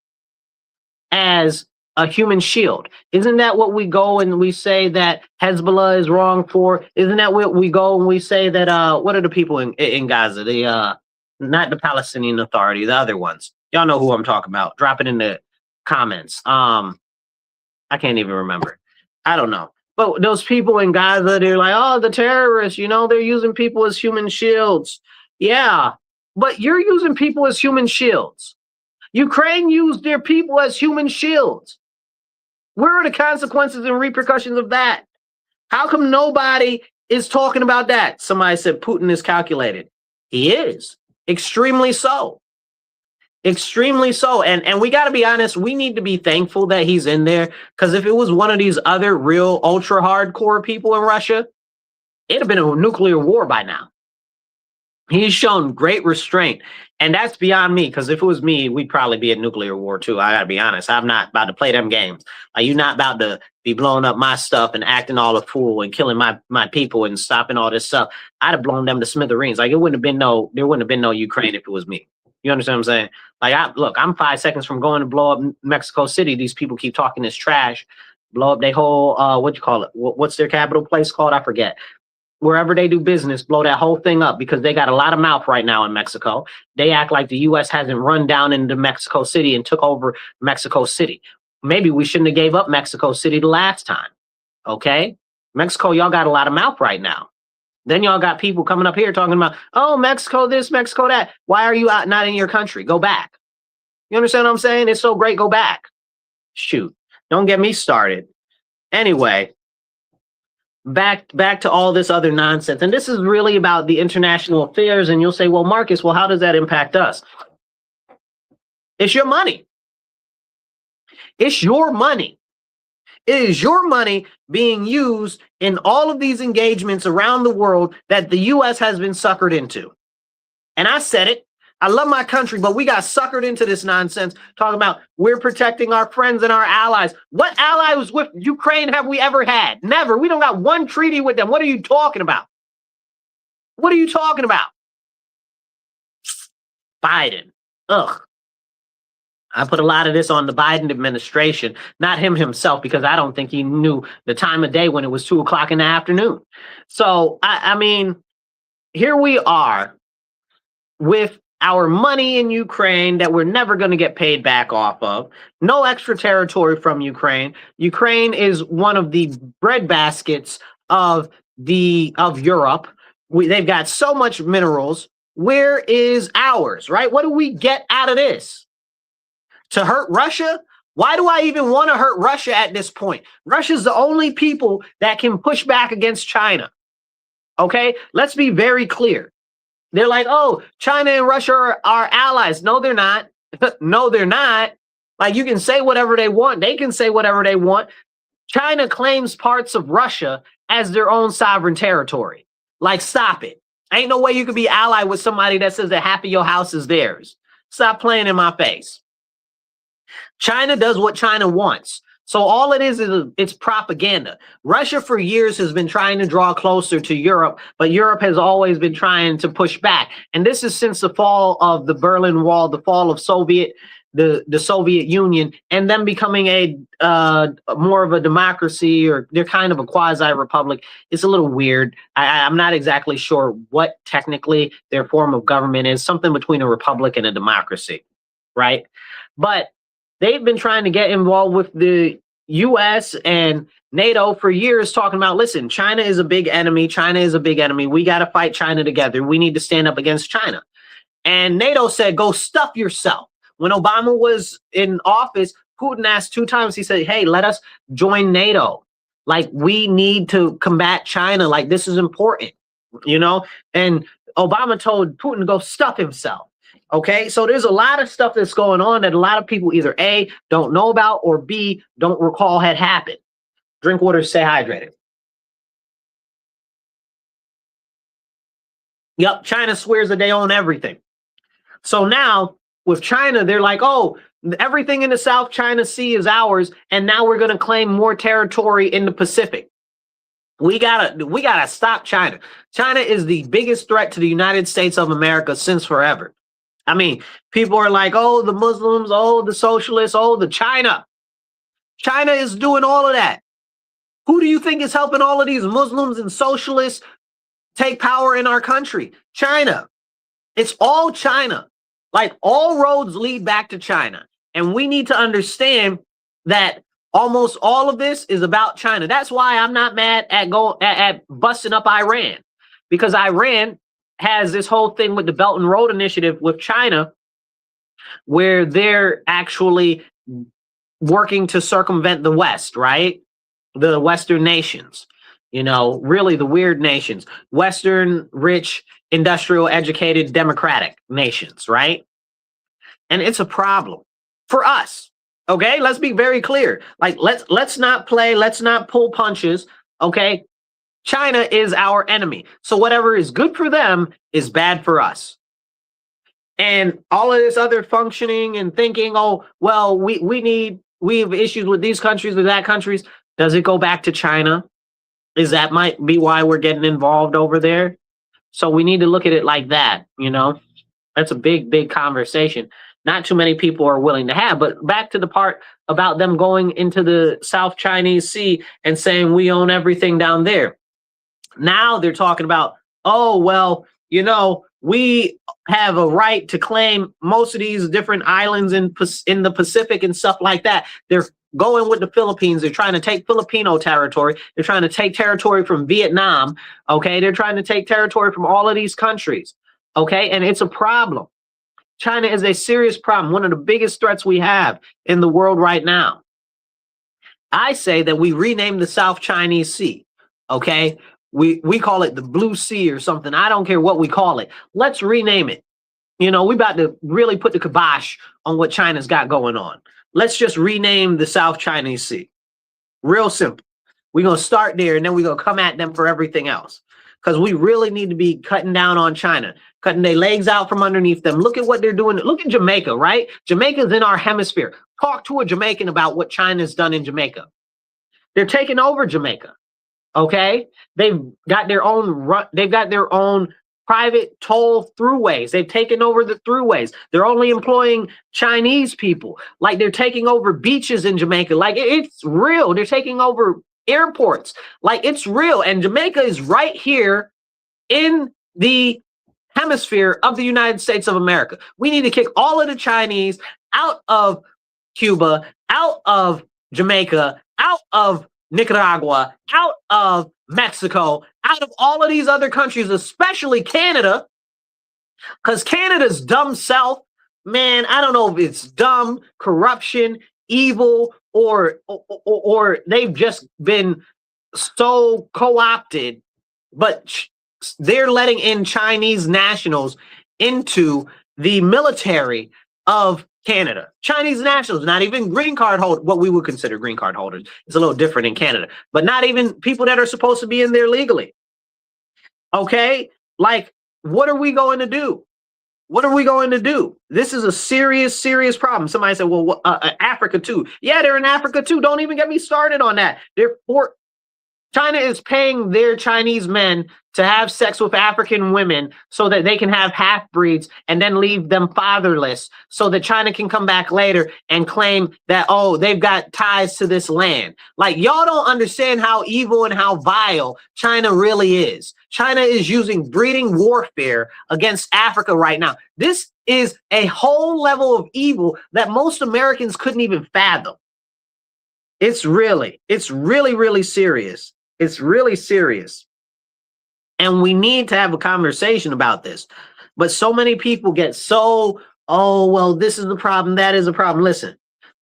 as a human shield. Isn't that what we go and we say that Hezbollah is wrong for? Isn't that what we go and we say that, what are the people in Gaza? Not the Palestinian Authority, the other ones. Y'all know who I'm talking about. Drop it in the comments. I can't even remember. I don't know. But those people in Gaza, they're like, oh, the terrorists, they're using people as human shields. Yeah, but you're using people as human shields. Ukraine used their people as human shields. Where are the consequences and repercussions of that? How come nobody is talking about that? Somebody said Putin is calculated. He is. Extremely so. Extremely so. And we got to be honest, we need to be thankful that he's in there, because if it was one of these other real ultra hardcore people in Russia, it'd have been a nuclear war by now. He's shown great restraint, and that's beyond me, because if it was me, we'd probably be at nuclear war too. I gotta be honest. I'm not about to play them games. Like, you're not about to be blowing up my stuff and acting all a fool and killing my people and stopping all this stuff. I'd have blown them to smithereens. Like, there wouldn't have been no Ukraine if it was me. You understand what I'm saying? Like, look, I'm 5 seconds from going to blow up Mexico City. These people keep talking this trash, blow up their whole what you call it? What's their capital place called? I forget. Wherever they do business, blow that whole thing up, because they got a lot of mouth right now in Mexico. They act like the U.S. hasn't run down into Mexico City and took over Mexico City. Maybe we shouldn't have gave up Mexico City the last time. Okay? Mexico, y'all got a lot of mouth right now. Then y'all got people coming up here talking about, oh, Mexico this, Mexico that. Why are you not in your country? Go back. You understand what I'm saying? It's so great. Go back. Shoot. Don't get me started. Anyway, back to all this other nonsense. And this is really about the international affairs. And you'll say, well, Marcus, how does that impact us? It's your money. It's your money. It is your money being used in all of these engagements around the world that the U.S. has been suckered into. And I said it. I love my country, but we got suckered into this nonsense talking about we're protecting our friends and our allies. What allies with Ukraine have we ever had? Never. We don't got one treaty with them. What are you talking about? What are you talking about? Biden. Ugh. I put a lot of this on the Biden administration, not him himself, because I don't think he knew the time of day when it was 2 o'clock in the afternoon. So, I mean, here we are with our money in Ukraine that we're never going to get paid back off of. No extra territory from Ukraine. Ukraine is one of the breadbaskets of Europe. They've got so much minerals. Where is ours, right? What do we get out of this? To hurt Russia? Why do I even want to hurt Russia at this point? Russia's the only people that can push back against China. Okay? Let's be very clear. They're like, oh, China and Russia are allies. No, they're not. No, they're not. Like, you can say whatever they want. They can say whatever they want. China claims parts of Russia as their own sovereign territory. Like, stop it. Ain't no way you could be allied with somebody that says that half of your house is theirs. Stop playing in my face. China does what China wants. So all it is it's propaganda. Russia for years has been trying to draw closer to Europe, but Europe has always been trying to push back. And this is since the fall of the Berlin Wall, the fall of the Soviet Union, and them becoming a more of a democracy, or they're kind of a quasi-republic. It's a little weird. I'm not exactly sure what technically their form of government is, something between a republic and a democracy, right? But they've been trying to get involved with the U.S. and NATO for years, talking about, listen, China is a big enemy. China is a big enemy. We got to fight China together. We need to stand up against China. And NATO said, go stuff yourself. When Obama was in office, Putin asked 2 times. He said, hey, let us join NATO. Like, we need to combat China. Like, this is important, And Obama told Putin to go stuff himself. Okay, so there's a lot of stuff that's going on that a lot of people either A, don't know about, or B, don't recall had happened. Drink water, stay hydrated. Yep, China swears that they own everything. So now with China, they're like, oh, everything in the South China Sea is ours, and now we're going to claim more territory in the Pacific. We gotta stop China. China is the biggest threat to the United States of America since forever. I mean, people are like, oh, the Muslims, oh, the socialists, oh, the China. China is doing all of that. Who do you think is helping all of these Muslims and socialists take power in our country? China. It's all China. Like, all roads lead back to China. And we need to understand that Almost all of this is about China. That's why I'm not mad at busting up Iran, because Iran has this whole thing with the Belt and Road Initiative with China, where they're actually working to circumvent the West, right? The Western nations, really the weird nations, Western, rich, industrial, educated, democratic nations, right? And it's a problem for us. Okay, let's be very clear. Like, let's not play, let's not pull punches. Okay, China is our enemy. So whatever is good for them is bad for us. And all of this other functioning and thinking, oh, well, we have issues with these countries or that countries. Does it go back to China? That might be why we're getting involved over there. So we need to look at it like that. That's a big conversation. Not too many people are willing to have. But back to the part about them going into the South Chinese Sea and saying we own everything down there. Now they're talking about, oh, well, we have a right to claim most of these different islands in the Pacific and stuff like that. They're going with the Philippines. They're trying to take Filipino territory. They're trying to take territory from Vietnam. Okay, they're trying to take territory from all of these countries. Okay, and it's a problem. China is a serious problem, one of the biggest threats we have in the world right now. I say that we rename the South Chinese Sea, okay? We call it the Blue Sea or something. I don't care what we call it. Let's rename it. We about to really put the kibosh on what China's got going on. Let's just rename the South Chinese Sea. Real simple. We're going to start there, and then we're going to come at them for everything else. Because we really need to be cutting down on China, cutting their legs out from underneath them. Look at what they're doing. Look at Jamaica, right? Jamaica's in our hemisphere. Talk to a Jamaican about what China's done in Jamaica. They're taking over Jamaica, okay? They've got their own private toll throughways. They've taken over the throughways. They're only employing Chinese people. Like, they're taking over beaches in Jamaica. Like, it's real. They're taking over airports. Like, it's real. And Jamaica is right here in the hemisphere of the United States of America. We need to kick all of the Chinese out of Cuba, out of Jamaica, out of Nicaragua, out of Mexico, out of all of these other countries, especially Canada, because Canada's dumb self, man, I don't know if it's dumb, corruption, evil, or they've just been so co-opted, but they're letting in Chinese nationals into the military of Canada. Chinese nationals, not even green card holders, what we would consider green card holders. It's a little different in Canada, but not even people that are supposed to be in there legally. Okay? Like, what are we going to do? What are we going to do? This is a serious problem. Somebody said, well, Africa too. Yeah, they're in Africa too. Don't even get me started on that. China is paying their Chinese men to have sex with African women so that they can have half-breeds and then leave them fatherless so that China can come back later and claim that, oh, they've got ties to this land. Like, y'all don't understand how evil and how vile China really is. China is using breeding warfare against Africa right now. This is a whole level of evil that most Americans couldn't even fathom. It's really serious. It's really serious. And we need to have a conversation about this. But so many people get oh, well, this is the problem, that is a problem. Listen,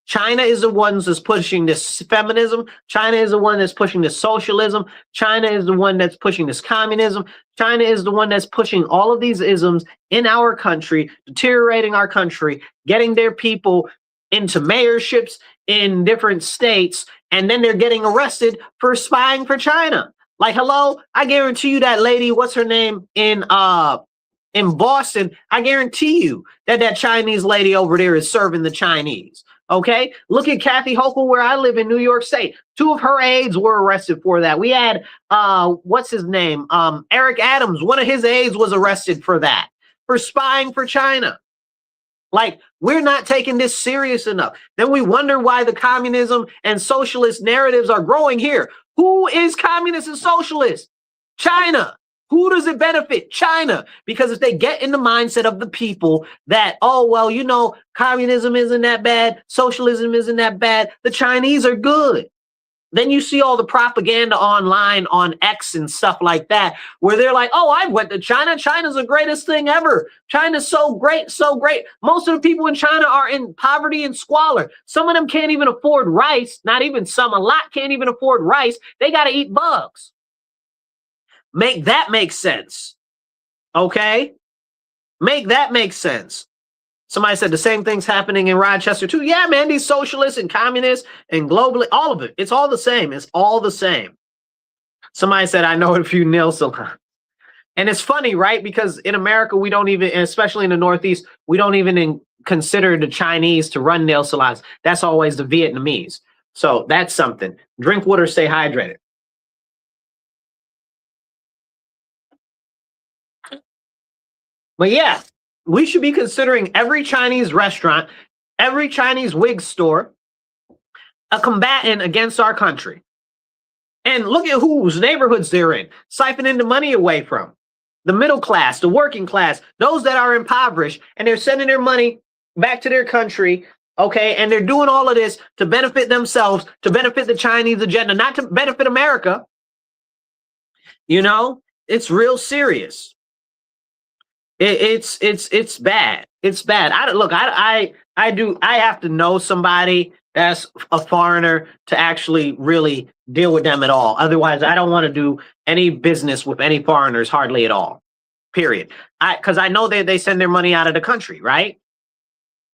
China is the one that's pushing this feminism. China is the one that's pushing this socialism. China is the one that's pushing this communism. China is the one that's pushing all of these isms in our country, deteriorating our country, getting their people into mayorships in different states, and then they're getting arrested for spying for China. Like, hello, I guarantee you that lady, what's her name, in Boston, I guarantee you that Chinese lady over there is serving the Chinese. Okay, look at Kathy Hochul, where I live in New York State. 2 of her aides were arrested for that. We had what's his name, Eric Adams. One of his aides was arrested for that, for spying for China. Like, we're not taking this serious enough. Then we wonder why the communism and socialist narratives are growing here. Who is communist and socialist? China. Who does it benefit? China. Because if they get in the mindset of the people that, oh, well, you know, communism isn't that bad, socialism isn't that bad, the Chinese are good. Then you see all the propaganda online on X and stuff like that, where they're like, oh, I went to China. China's the greatest thing ever. China's so great, so great. Most of the people in China are in poverty and squalor. Some of them can't even afford rice. Not even some, a lot can't even afford rice. They got to eat bugs. Make that make sense. Okay? Make that make sense. Somebody said the same thing's happening in Rochester too. Yeah, man, these socialists and communists and globally, all of it. It's all the same. It's all the same. Somebody said, I know a few nail salons. And it's funny, right? Because in America, we don't even, and especially in the Northeast, we don't even consider the Chinese to run nail salons. That's always the Vietnamese. So that's something. Drink water, stay hydrated. But yeah, we should be considering every Chinese restaurant, every Chinese wig store, a combatant against our country. And look at whose neighborhoods they're in, siphoning the money away from the middle class, the working class, those that are impoverished, and they're sending their money back to their country. Okay, and they're doing all of this to benefit themselves, to benefit the Chinese agenda, not to benefit America. You know, it's real serious. It's bad. It's bad. I have to know somebody that's a foreigner to actually really deal with them at all. Otherwise, I don't want to do any business with any foreigners hardly at all. Period. Because I know they send their money out of the country, right?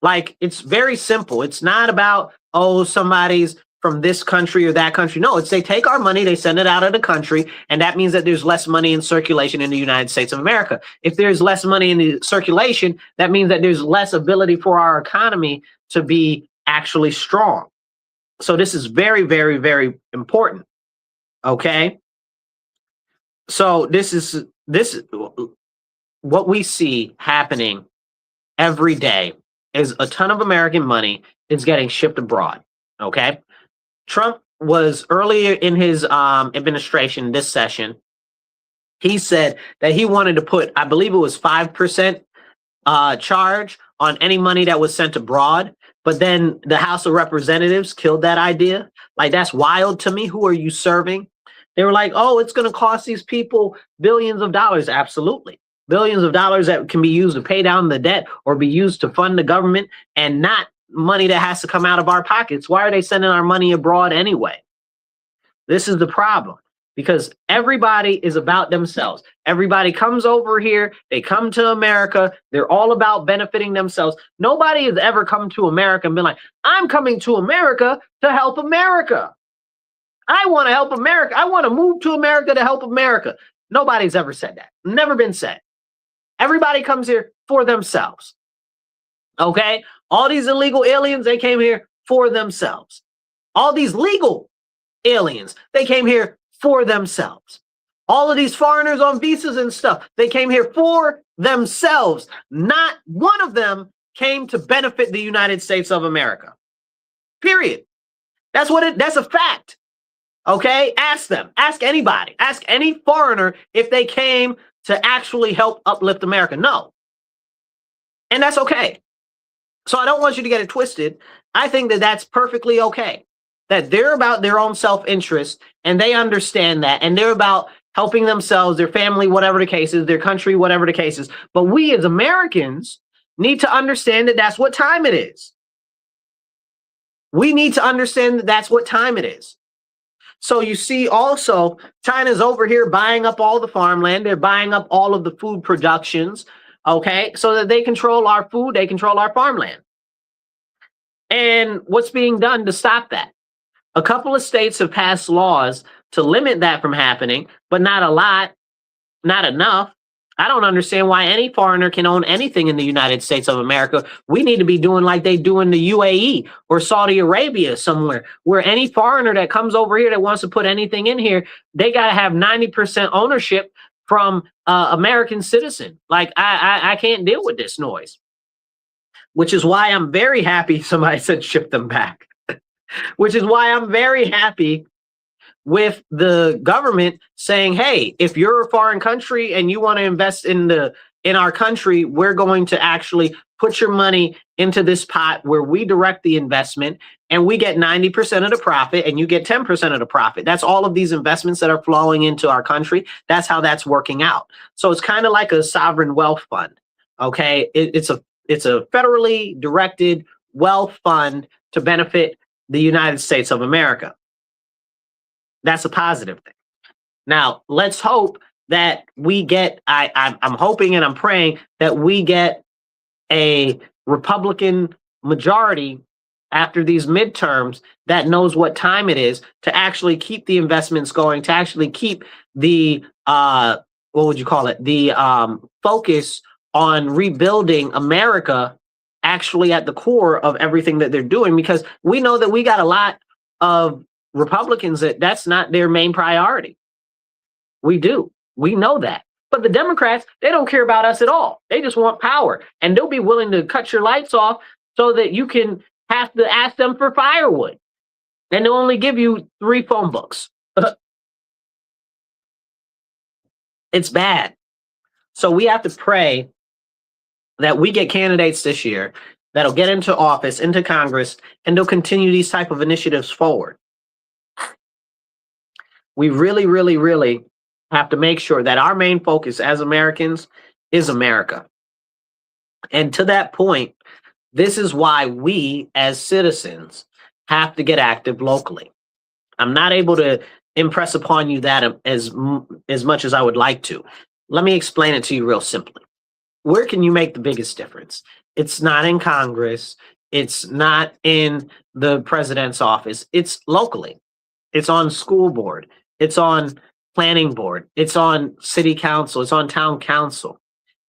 Like, it's very simple. It's not about, oh, somebody's from this country or that country. No, it's they take our money, they send it out of the country, and that means that there's less money in circulation in the United States of America. If there's less money in the circulation, that means that there's less ability for our economy to be actually strong. So this is very, very, very important. Okay. So this is what we see happening every day is a ton of American money is getting shipped abroad. Okay. Trump was earlier in his administration this session. He said that he wanted to put, I believe it was 5% charge on any money that was sent abroad. But then the House of Representatives killed that idea. Like, that's wild to me. Who are you serving? They were like, oh, it's going to cost these people billions of dollars. Absolutely. Billions of dollars that can be used to pay down the debt or be used to fund the government and not money that has to come out of our pockets. Why are they sending our money abroad anyway? This is the problem, because everybody is about themselves. Everybody comes over here. They come to America. They're all about benefiting themselves. Nobody has ever come to America and been like, I'm coming to America to help America. I want to help America. I want to move to America to help America. Nobody's ever said that. Never been said. Everybody comes here for themselves. Okay? All these illegal aliens, they came here for themselves. All these legal aliens, they came here for themselves. All of these foreigners on visas and stuff, they came here for themselves. Not one of them came to benefit the United States of America. Period. That's a fact. Okay? Ask them. Ask anybody. Ask any foreigner if they came to actually help uplift America. No. And that's okay. So I don't want you to get it twisted. I think that that's perfectly okay. That they're about their own self-interest and they understand that. And they're about helping themselves, their family, whatever the case is, their country, whatever the case is. But we as Americans need to understand that that's what time it is. We need to understand that that's what time it is. So you see also China's over here buying up all the farmland. They're buying up all of the food productions. Okay, so that they control our food, they control our farmland. And what's being done to stop that? A couple of states have passed laws to limit that from happening, but not a lot, not enough. I don't understand why any foreigner can own anything in the United States of America. We need to be doing like they do in the UAE or Saudi Arabia somewhere, where any foreigner that comes over here that wants to put anything in here, they got to have 90% ownership from American citizen. Like, I can't deal with this noise, which is why I'm very happy somebody said ship them back, which is why I'm very happy with the government saying, hey, if you're a foreign country and you want to invest in our country, we're going to actually put your money into this pot where we direct the investment and we get 90% of the profit and you get 10% of the profit. That's all of these investments that are flowing into our country. That's how that's working out. So it's kind of like a sovereign wealth fund. Okay, it's a federally directed wealth fund to benefit the United States of America. That's a positive thing. Now, let's hope that we get, I'm hoping and I'm praying that we get a Republican majority after these midterms that knows what time it is to actually keep the investments going, to actually keep the, what would you call it? The focus on rebuilding America actually at the core of everything that they're doing, because we know that we got a lot of Republicans that's not their main priority. We do. We know that. But the Democrats, they don't care about us at all. They just want power. And they'll be willing to cut your lights off so that you can have to ask them for firewood. And they'll only give you 3 phone books. It's bad. So we have to pray that we get candidates this year that'll get into office, into Congress, and they'll continue these type of initiatives forward. We really, really, really have to make sure that our main focus as Americans is America. And to that point, this is why we as citizens have to get active locally. I'm not able to impress upon you that as much as I would like to. Let me explain it to you real simply. Where can you make the biggest difference? It's not in Congress. It's not in the president's office. It's locally. It's on school board. It's on planning board. It's on city council. It's on town council.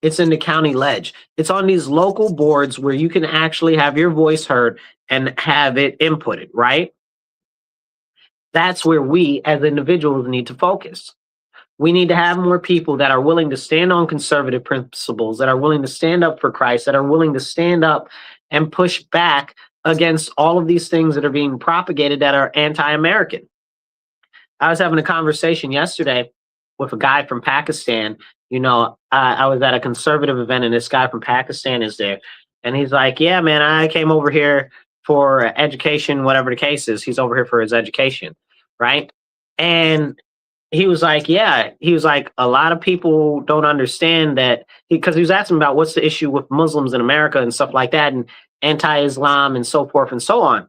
It's in the county ledge. It's on these local boards where you can actually have your voice heard and have it inputted, right? That's where we as individuals need to focus. We need to have more people that are willing to stand on conservative principles, that are willing to stand up for Christ, that are willing to stand up and push back against all of these things that are being propagated that are anti-American. I was having a conversation yesterday with a guy from Pakistan. You know, I was at a conservative event and this guy from Pakistan is there. And he's like, yeah, man, I came over here for education, whatever the case is. He's over here for his education, right? And he was like, yeah, he was like, a lot of people don't understand that, because he was asking about what's the issue with Muslims in America and stuff like that, and anti-Islam and so forth and so on.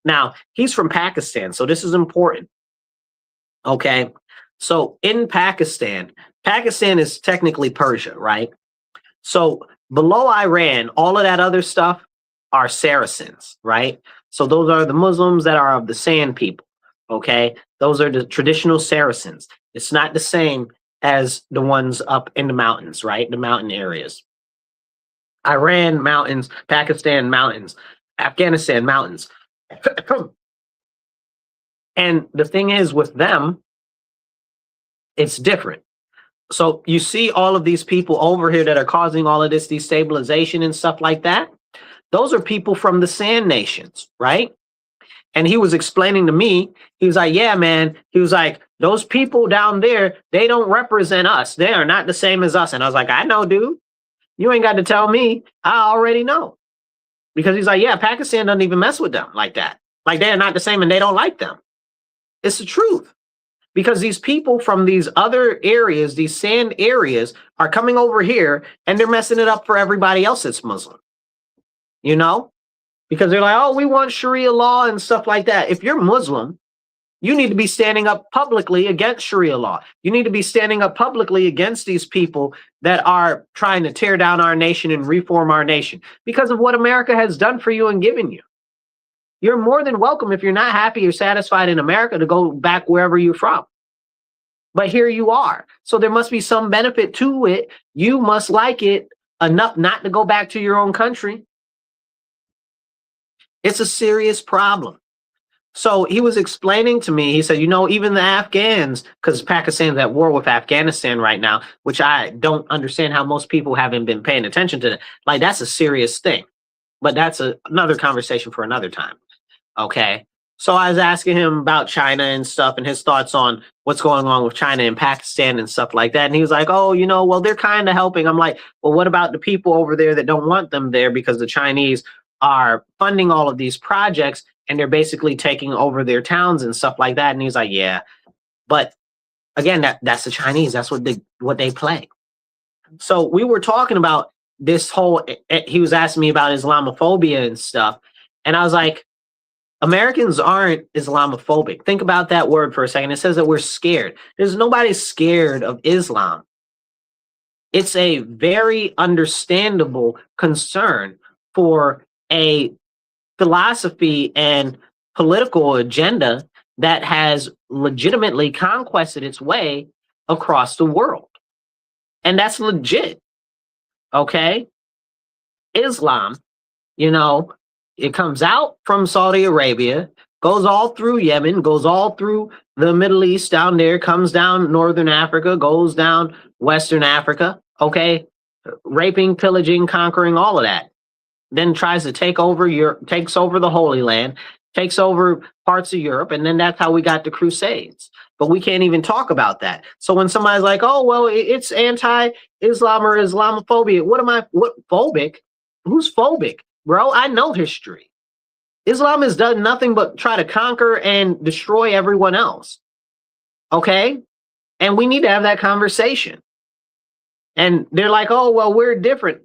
Now, he's from Pakistan, so this is important. Okay, so in Pakistan is technically Persia, right? So below Iran, all of that other stuff are Saracens, right? So those are the Muslims that are of the Sand people. Okay, those are the traditional Saracens. It's not the same as the ones up in the mountains, right? The mountain areas. Iran, mountains. Pakistan, mountains. Afghanistan, mountains. And the thing is with them, it's different. So you see all of these people over here that are causing all of this destabilization and stuff like that. Those are people from the Sand nations, right? And he was explaining to me, he was like, yeah, man. He was like, those people down there, they don't represent us. They are not the same as us. And I was like, I know, dude. You ain't got to tell me. I already know. Because he's like, yeah, Pakistan doesn't even mess with them like that. Like they're not the same and they don't like them. It's the truth. Because these people from these other areas, these sand areas, are coming over here and they're messing it up for everybody else that's Muslim. You know? Because they're like, oh, we want Sharia law and stuff like that. If you're Muslim, you need to be standing up publicly against Sharia law. You need to be standing up publicly against these people that are trying to tear down our nation and reform our nation because of what America has done for you and given you. You're more than welcome, if you're not happy or satisfied in America, to go back wherever you're from. But here you are. So there must be some benefit to it. You must like it enough not to go back to your own country. It's a serious problem. So he was explaining to me, he said, you know, even the Afghans, because Pakistan's at war with Afghanistan right now, which I don't understand how most people haven't been paying attention to that. Like, that's a serious thing. But that's another conversation for another time. Okay. So I was asking him about China and stuff and his thoughts on what's going on with China and Pakistan and stuff like that. And he was like, oh, well, they're kind of helping. I'm like, well, what about the people over there that don't want them there because the Chinese are funding all of these projects and they're basically taking over their towns and stuff like that? And he's like, yeah, but again, that's the Chinese. That's what they play. So we were talking about this whole, he was asking me about Islamophobia and stuff. And I was like, Americans aren't Islamophobic. Think about that word for a second. It says that we're scared. There's nobody scared of Islam. It's a very understandable concern for a philosophy and political agenda that has legitimately conquested its way across the world. And that's legit. Okay? Islam, it comes out from Saudi Arabia, goes all through Yemen, goes all through the Middle East down there, comes down Northern Africa, goes down Western Africa, okay? Raping, pillaging, conquering, all of that. Then tries to take over takes over the Holy Land, takes over parts of Europe, and then that's how we got the Crusades. But we can't even talk about that. So when somebody's like, oh, well, it's anti-Islam or Islamophobia, what phobic? Who's phobic? Bro, I know history. Islam has done nothing but try to conquer and destroy everyone else. Okay? And we need to have that conversation. And they're like, oh, well, we're different.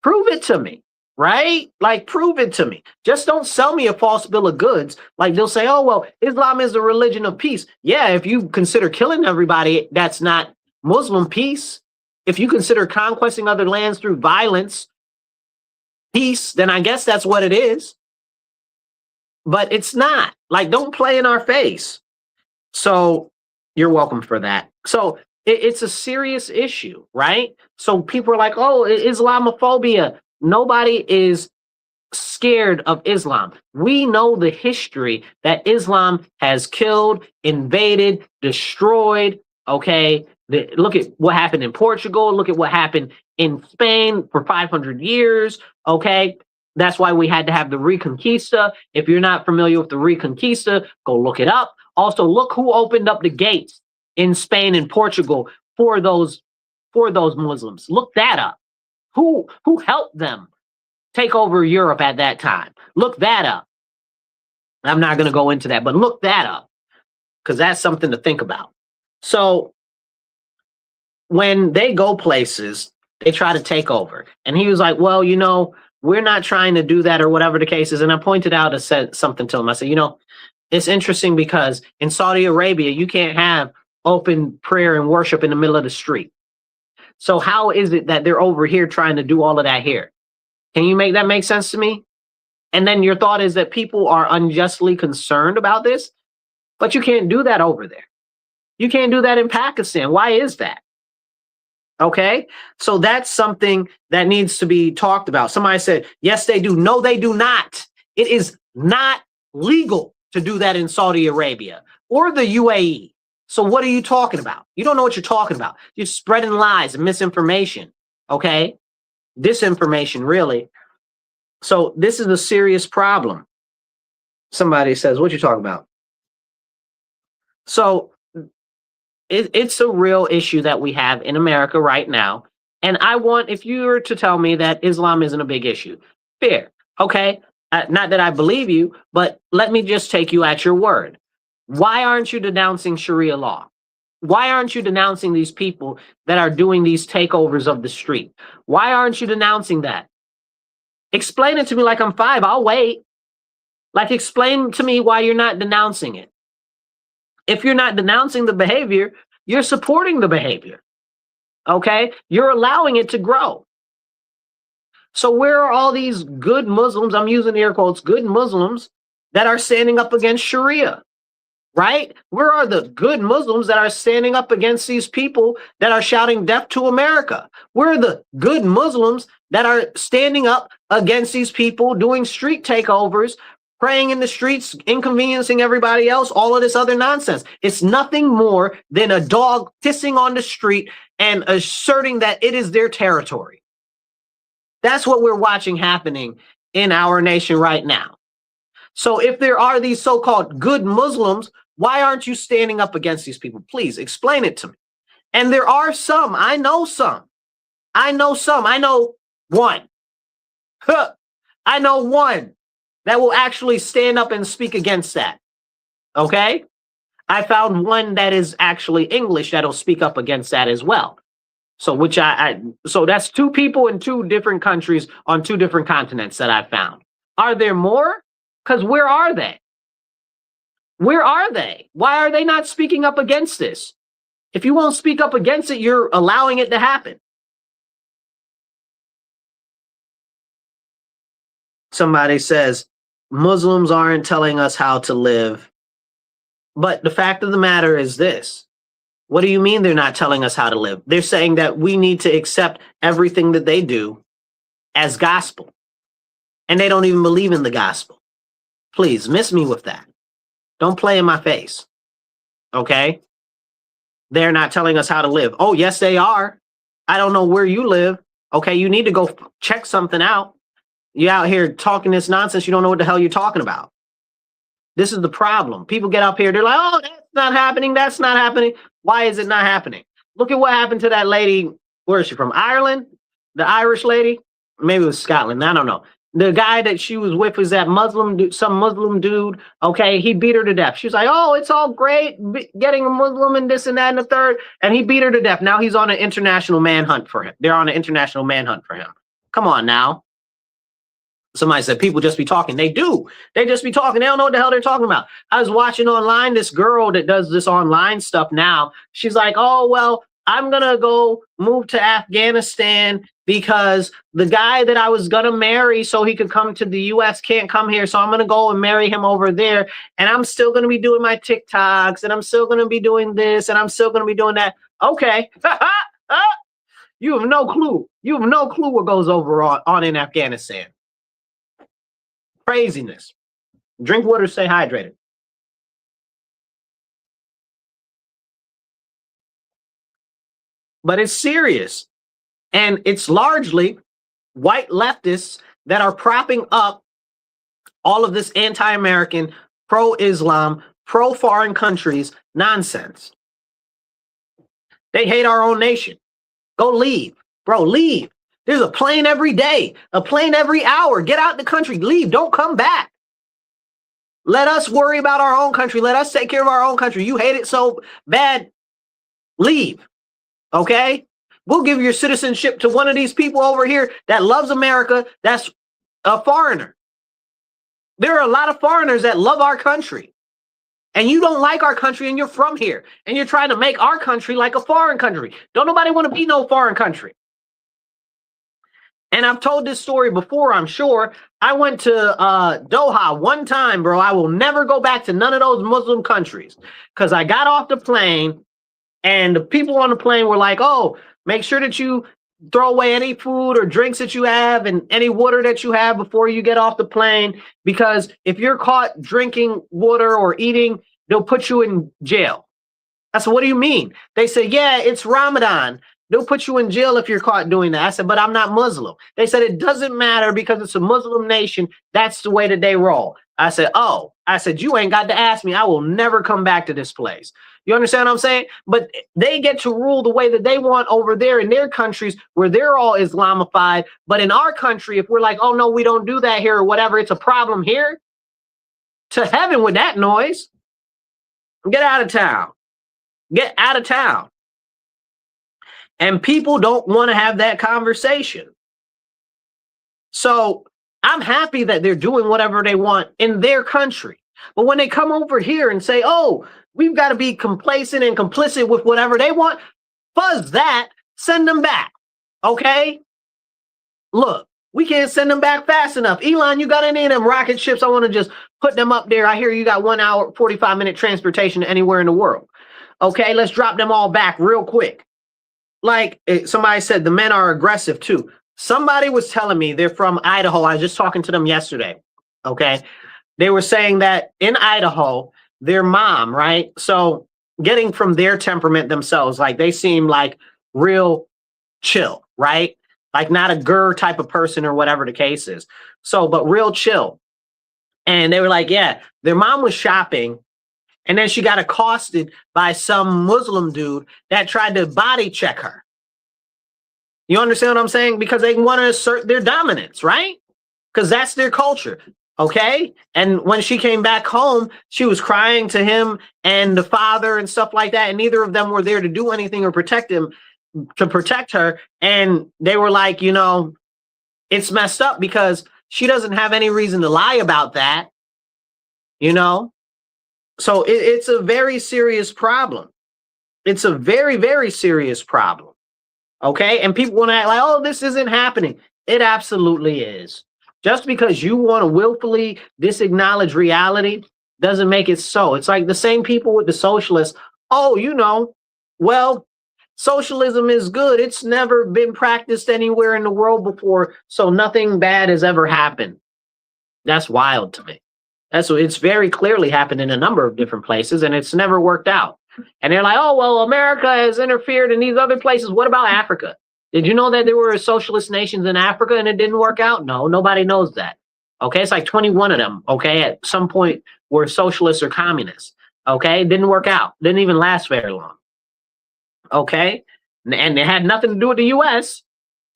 Prove it to me, right? Like, prove it to me. Just don't sell me a false bill of goods. Like, they'll say, oh, well, Islam is the religion of peace. Yeah, if you consider killing everybody, that's not Muslim peace. If you consider conquesting other lands through violence, peace, then I guess that's what it is. But it's not. Like, don't play in our face. So you're welcome for that. So it's a serious issue, right? So people are like, oh, Islamophobia. Nobody is scared of Islam. We know the history that Islam has killed, invaded, destroyed, okay? Look at what happened in Portugal. Look at what happened in Spain for 500 years, okay? That's why we had to have the Reconquista. If you're not familiar with the Reconquista, go look it up. Also, look who opened up the gates in Spain and Portugal for those Muslims. Look that up. Who helped them take over Europe at that time? Look that up. I'm not going to go into that, but look that up because that's something to think about. So when they go places, they try to take over. And he was like, well, we're not trying to do that or whatever the case is. And I pointed out, I said something to him. I said, it's interesting because in Saudi Arabia, you can't have open prayer and worship in the middle of the street. So how is it that they're over here trying to do all of that here? Can you make that make sense to me? And then your thought is that people are unjustly concerned about this, but you can't do that over there. You can't do that in Pakistan. Why is that? Okay, so that's something that needs to be talked about. Somebody said, yes, they do. No, they do not. It is not legal to do that in Saudi Arabia or the UAE. So what are you talking about? You don't know what you're talking about. You're spreading lies and misinformation. Okay, disinformation, really. So this is a serious problem. Somebody says, what you talking about? So it's a real issue that we have in America right now. And if you were to tell me that Islam isn't a big issue, fair. Okay. Not that I believe you, but let me just take you at your word. Why aren't you denouncing Sharia law? Why aren't you denouncing these people that are doing these takeovers of the street? Why aren't you denouncing that? Explain it to me like I'm 5. I'll wait. Like, explain to me why you're not denouncing it. If you're not denouncing the behavior, you're supporting the behavior. Okay? You're allowing it to grow. So where are all these good Muslims, I'm using air quotes, good Muslims that are standing up against Sharia? Right? Where are the good Muslims that are standing up against these people that are shouting death to America? Where are the good Muslims that are standing up against these people doing street takeovers, praying in the streets, inconveniencing everybody else, all of this other nonsense? It's nothing more than a dog pissing on the street and asserting that it is their territory. That's what we're watching happening in our nation right now. So if there are these so-called good Muslims, why aren't you standing up against these people? Please explain it to me. And there are some. I know some. I know some. I know one. I know one that will actually stand up and speak against that. Okay? I found one that is actually English that'll speak up against that as well. So so that's two people in two different countries on two different continents that I found. Are there more? Because where are they? Where are they? Why are they not speaking up against this? If you won't speak up against it, you're allowing it to happen. Somebody says, Muslims aren't telling us how to live. But the fact of the matter is this. What do you mean they're not telling us how to live? They're saying that we need to accept everything that they do as gospel. And they don't even believe in the gospel. Please, miss me with that. Don't play in my face. Okay? They're not telling us how to live. Oh, yes, they are. I don't know where you live. Okay, you need to go check something out. You're out here talking this nonsense. You don't know what the hell you're talking about. This is the problem. People get up here. They're like, oh, that's not happening. That's not happening. Why is it not happening? Look at what happened to that lady. Where is she from? Ireland? The Irish lady? Maybe it was Scotland. I don't know. The guy that she was with was that Muslim dude, some Muslim dude. Okay, he beat her to death. She's like, oh, it's all great getting a Muslim and this and that and the third. And he beat her to death. Now he's on an international manhunt for him. They're on an international manhunt for him. Come on now. Somebody said people just be talking. They do. They just be talking. They don't know what the hell they're talking about. I was watching online this girl that does this online stuff now. She's like, oh, well, I'm going to go move to Afghanistan because the guy that I was going to marry so he could come to the U.S. can't come here. So I'm going to go and marry him over there. And I'm still going to be doing my TikToks and I'm still going to be doing this and I'm still going to be doing that. Okay. You have no clue. You have no clue what goes on in Afghanistan. Craziness. Drink water, stay hydrated. But it's serious. And it's largely white leftists that are propping up all of this anti-American, pro-Islam, pro-foreign countries nonsense. They hate our own nation. Go leave. Bro, leave. There's a plane every day, a plane every hour. Get out the country. Leave. Don't come back. Let us worry about our own country. Let us take care of our own country. You hate it so bad. Leave. Okay? We'll give your citizenship to one of these people over here that loves America. That's a foreigner. There are a lot of foreigners that love our country. And you don't like our country and you're from here. And you're trying to make our country like a foreign country. Don't nobody want to be no foreign country. And I've told this story before, I'm sure. I went to Doha one time, bro. I will never go back to none of those Muslim countries because I got off the plane and the people on the plane were like, oh, make sure that you throw away any food or drinks that you have and any water that you have before you get off the plane. Because if you're caught drinking water or eating, they'll put you in jail. I said, what do you mean? They said, yeah, it's Ramadan. They'll put you in jail if you're caught doing that. I said, but I'm not Muslim. They said, it doesn't matter because it's a Muslim nation. That's the way that they roll. I said, oh, I said, you ain't got to ask me. I will never come back to this place. You understand what I'm saying? But they get to rule the way that they want over there in their countries where they're all Islamified. But in our country, if we're like, oh, no, we don't do that here or whatever, it's a problem here. To heaven with that noise. Get out of town. Get out of town. And people don't want to have that conversation. So I'm happy that they're doing whatever they want in their country. But when they come over here and say, oh, we've got to be complacent and complicit with whatever they want, fuzz that, send them back. Okay? Look, we can't send them back fast enough. Elon, you got any of them rocket ships? I want to just put them up there. I hear you got 1 hour, 45-minute transportation anywhere in the world. Okay, let's drop them all back real quick. Like somebody said, the men are aggressive too. Somebody was telling me they're from Idaho. I was just talking to them yesterday. Okay. They were saying that in Idaho, their mom, right? So getting from their temperament themselves, like they seem like real chill, right? Like not a grr type of person or whatever the case is. So, but real chill. And they were like, yeah, their mom was shopping and then she got accosted by some Muslim dude that tried to body check her. You understand what I'm saying? Because they want to assert their dominance, right? Because that's their culture. Okay. And when she came back home, she was crying to him and the father and stuff like that. And neither of them were there to do anything or protect him, to protect her. And they were like, you know, it's messed up because she doesn't have any reason to lie about that, you know? So it's a very serious problem. It's a very, very serious problem. Okay. And people want to act like, oh, this isn't happening. It absolutely is. Just because you want to willfully disacknowledge reality doesn't make it so. It's like the same people with the socialists. Oh, you know, well, socialism is good. It's never been practiced anywhere in the world before, so nothing bad has ever happened. That's wild to me. That's what it's very clearly happened in a number of different places, and it's never worked out. And they're like, oh, well, America has interfered in these other places. What about Africa? Did you know that there were socialist nations in Africa and it didn't work out? No, nobody knows that. Okay, it's like 21 of them, okay, at some point were socialists or communists. Okay, it didn't work out. Didn't even last very long. Okay, and it had nothing to do with the US.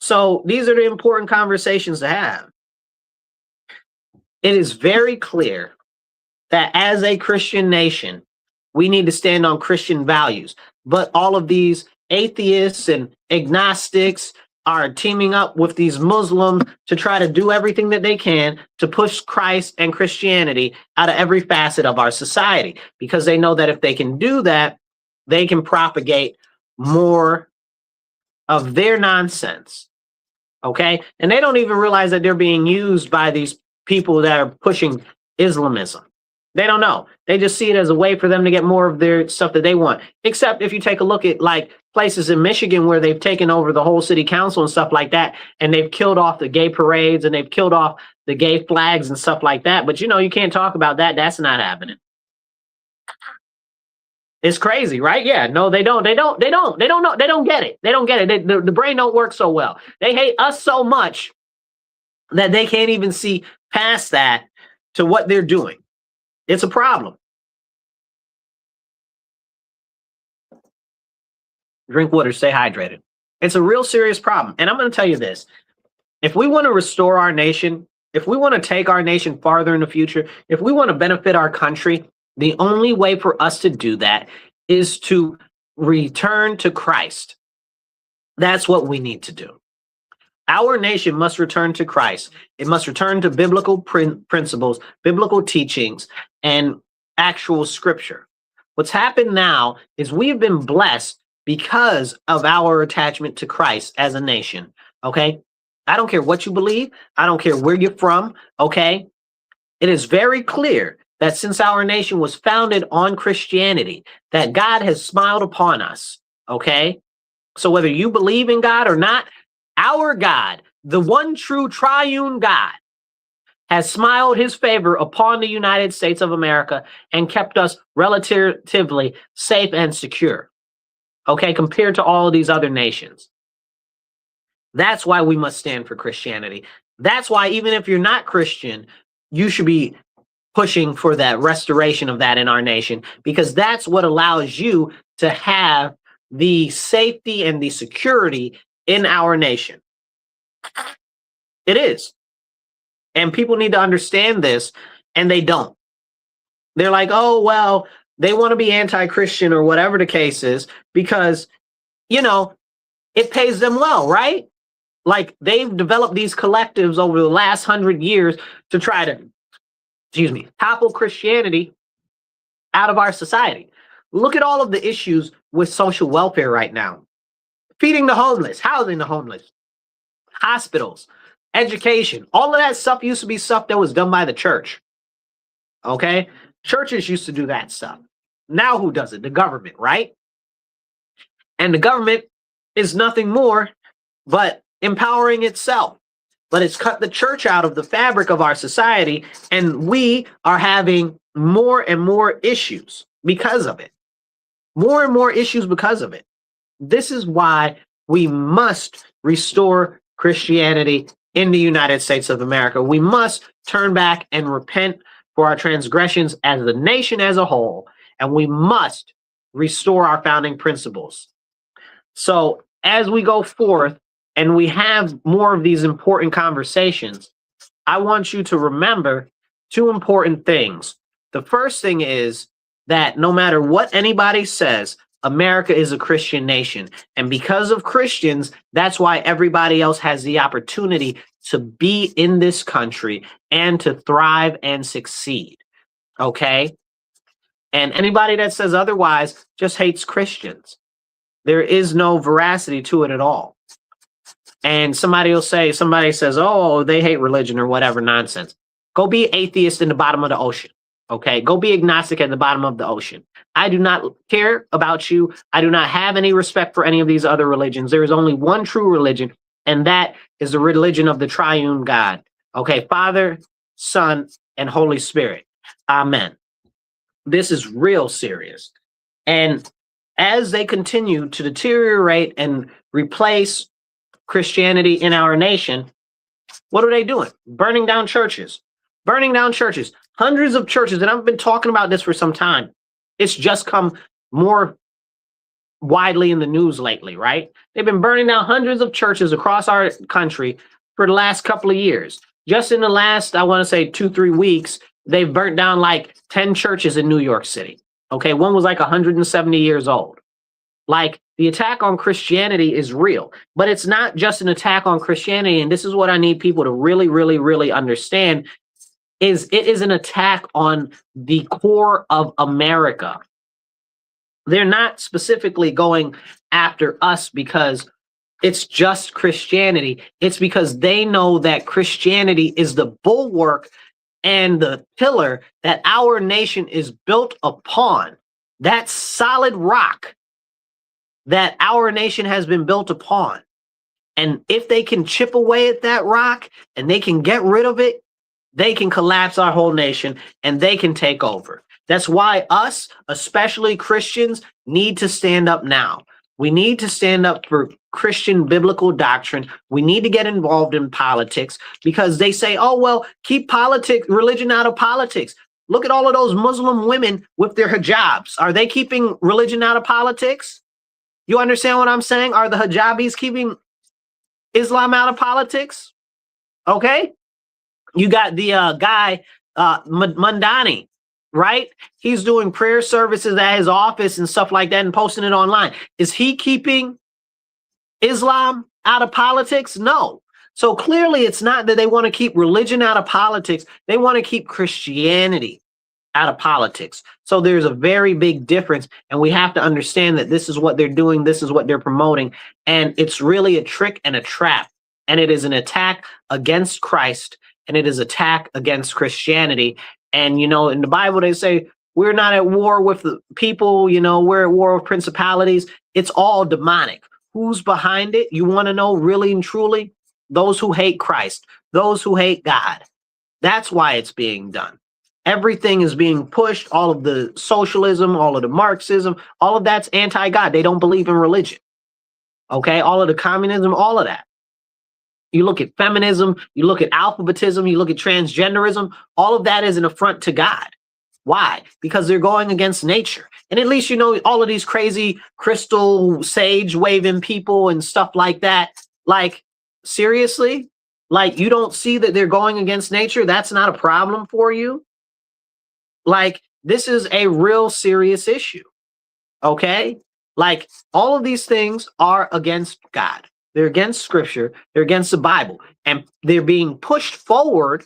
So these are the important conversations to have. It is very clear that as a Christian nation, we need to stand on Christian values. But all of these atheists and agnostics are teaming up with these Muslims to try to do everything that they can to push Christ and Christianity out of every facet of our society, because they know that if they can do that, they can propagate more of their nonsense. Okay. And they don't even realize that they're being used by these people that are pushing Islamism. They don't know. They just see it as a way for them to get more of their stuff that they want. Except if you take a look at like places in Michigan where they've taken over the whole city council and stuff like that, and they've killed off the gay parades and they've killed off the gay flags and stuff like that. But you know, you can't talk about that. That's not happening. It's crazy, right? Yeah, no, they don't know. They don't get it. They don't get it. The brain don't work so well. They hate us so much that they can't even see past that to what they're doing. It's a problem. Drink water, stay hydrated. It's a real serious problem. And I'm going to tell you this. If we want to restore our nation, if we want to take our nation farther in the future, if we want to benefit our country, the only way for us to do that is to return to Christ. That's what we need to do. Our nation must return to Christ. It must return to biblical principles, biblical teachings, and actual scripture. What's happened now is we've been blessed because of our attachment to Christ as a nation. Okay? I don't care what you believe. I don't care where you're from. Okay? It is very clear that since our nation was founded on Christianity, that God has smiled upon us. Okay? So whether you believe in God or not, our God, the one true triune God, has smiled his favor upon the United States of America and kept us relatively safe and secure, okay, compared to all of these other nations. That's why we must stand for Christianity. That's why even if you're not Christian, you should be pushing for that restoration of that in our nation, because that's what allows you to have the safety and the security in our nation. It is. And people need to understand this, and they don't. They're like, oh, well, they want to be anti-Christian or whatever the case is because, you know, it pays them well, right? Like they've developed these collectives over the last 100 years to try to, topple Christianity out of our society. Look at all of the issues with social welfare right now. Feeding the homeless, housing the homeless, hospitals, education, all of that stuff used to be stuff that was done by the church. Okay? Churches used to do that stuff. Now who does it? The government, right? And the government is nothing more but empowering itself. But it's cut the church out of the fabric of our society, and we are having more and more issues because of it. More and more issues because of it. This is why we must restore Christianity in the United States of America. We must turn back and repent for our transgressions as the nation as a whole, and we must restore our founding principles. So as we go forth and we have more of these important conversations, I want you to remember two important things. The first thing is that no matter what anybody says, America is a Christian nation. And because of Christians, that's why everybody else has the opportunity to be in this country and to thrive and succeed. Okay? And anybody that says otherwise just hates Christians. There is no veracity to it at all. And somebody says, oh, they hate religion or whatever nonsense. Go be atheist in the bottom of the ocean. Okay, go be agnostic at the bottom of the ocean. I do not care about you. I do not have any respect for any of these other religions. There is only one true religion, and that is the religion of the triune God. Okay, Father, Son, and Holy Spirit. Amen. This is real serious. And as they continue to deteriorate and replace Christianity in our nation, what are they doing? Burning down churches. Burning down churches. Hundreds of churches, and I've been talking about this for some time. It's just come more widely in the news lately, right? They've been burning down hundreds of churches across our country for the last couple of years. Just in the last, I want to say 2-3 weeks, they've burnt down like 10 churches in New York City. Okay, one was like 170 years old. Like, the attack on Christianity is real, but it's not just an attack on Christianity. And this is what I need people to really, really, really understand. It is an attack on the core of America. They're not specifically going after us because it's just Christianity. It's because they know that Christianity is the bulwark and the pillar that our nation is built upon. That solid rock that our nation has been built upon. And if they can chip away at that rock and they can get rid of it, they can collapse our whole nation and they can take over. That's why us, especially Christians, need to stand up now. We need to stand up for Christian biblical doctrine. We need to get involved in politics because they say, oh, well, keep religion out of politics. Look at all of those Muslim women with their hijabs. Are they keeping religion out of politics? You understand what I'm saying? Are the hijabis keeping Islam out of politics? Okay. You got the guy, Mandani, right? He's doing prayer services at his office and stuff like that and posting it online. Is he keeping Islam out of politics? No. So clearly it's not that they want to keep religion out of politics. They want to keep Christianity out of politics. So there's a very big difference. And we have to understand that this is what they're doing. This is what they're promoting. And it's really a trick and a trap. And it is an attack against Christ. And it is attack against Christianity. And, you know, in the Bible, they say, we're not at war with the people, you know, we're at war with principalities. It's all demonic. Who's behind it? You want to know really and truly? Those who hate Christ, those who hate God. That's why it's being done. Everything is being pushed. All of the socialism, all of the Marxism, all of that's anti-God. They don't believe in religion. Okay, all of the communism, all of that. You look at feminism, you look at alphabetism, you look at transgenderism, all of that is an affront to God. Why? Because they're going against nature. And at least, you know, all of these crazy crystal sage waving people and stuff like that. Like, seriously? Like, you don't see that they're going against nature? That's not a problem for you? Like, this is a real serious issue. Okay? Like, all of these things are against God. They're against Scripture. They're against the Bible. And they're being pushed forward.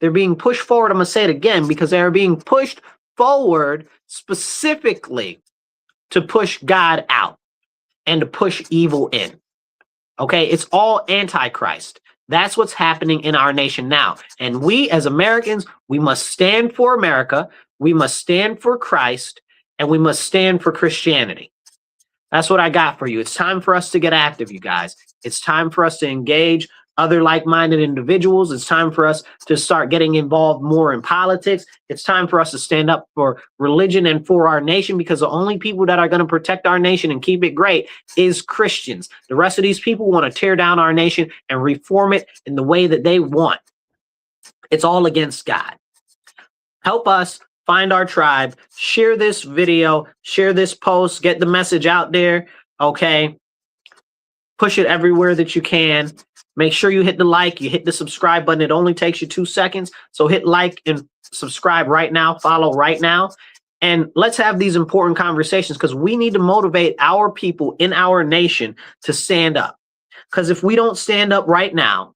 They're being pushed forward. I'm going to say it again because they're being pushed forward specifically to push God out and to push evil in. Okay? It's all antichrist. That's what's happening in our nation now. And we as Americans, we must stand for America. We must stand for Christ. And we must stand for Christianity. That's what I got for you. It's time for us to get active, you guys. It's time for us to engage other like-minded individuals. It's time for us to start getting involved more in politics. It's time for us to stand up for religion and for our nation, because the only people that are going to protect our nation and keep it great is Christians. The rest of these people want to tear down our nation and reform it in the way that they want. It's all against God. Help us find our tribe. Share this video, share this post, get the message out there. Okay. Push it everywhere that you can. Make sure you hit the like, you hit the subscribe button. It only takes you 2 seconds. So hit like and subscribe right now, follow right now. And let's have these important conversations, because we need to motivate our people in our nation to stand up. Because if we don't stand up right now,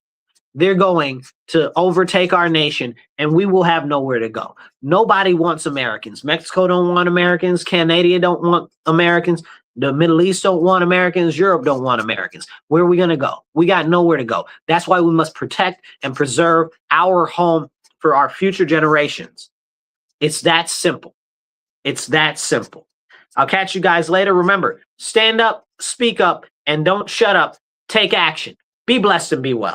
they're going to overtake our nation and we will have nowhere to go. Nobody wants Americans. Mexico don't want Americans. Canada don't want Americans. The Middle East don't want Americans. Europe don't want Americans. Where are we going to go? We got nowhere to go. That's why we must protect and preserve our home for our future generations. It's that simple. It's that simple. I'll catch you guys later. Remember, stand up, speak up, and don't shut up. Take action. Be blessed and be well.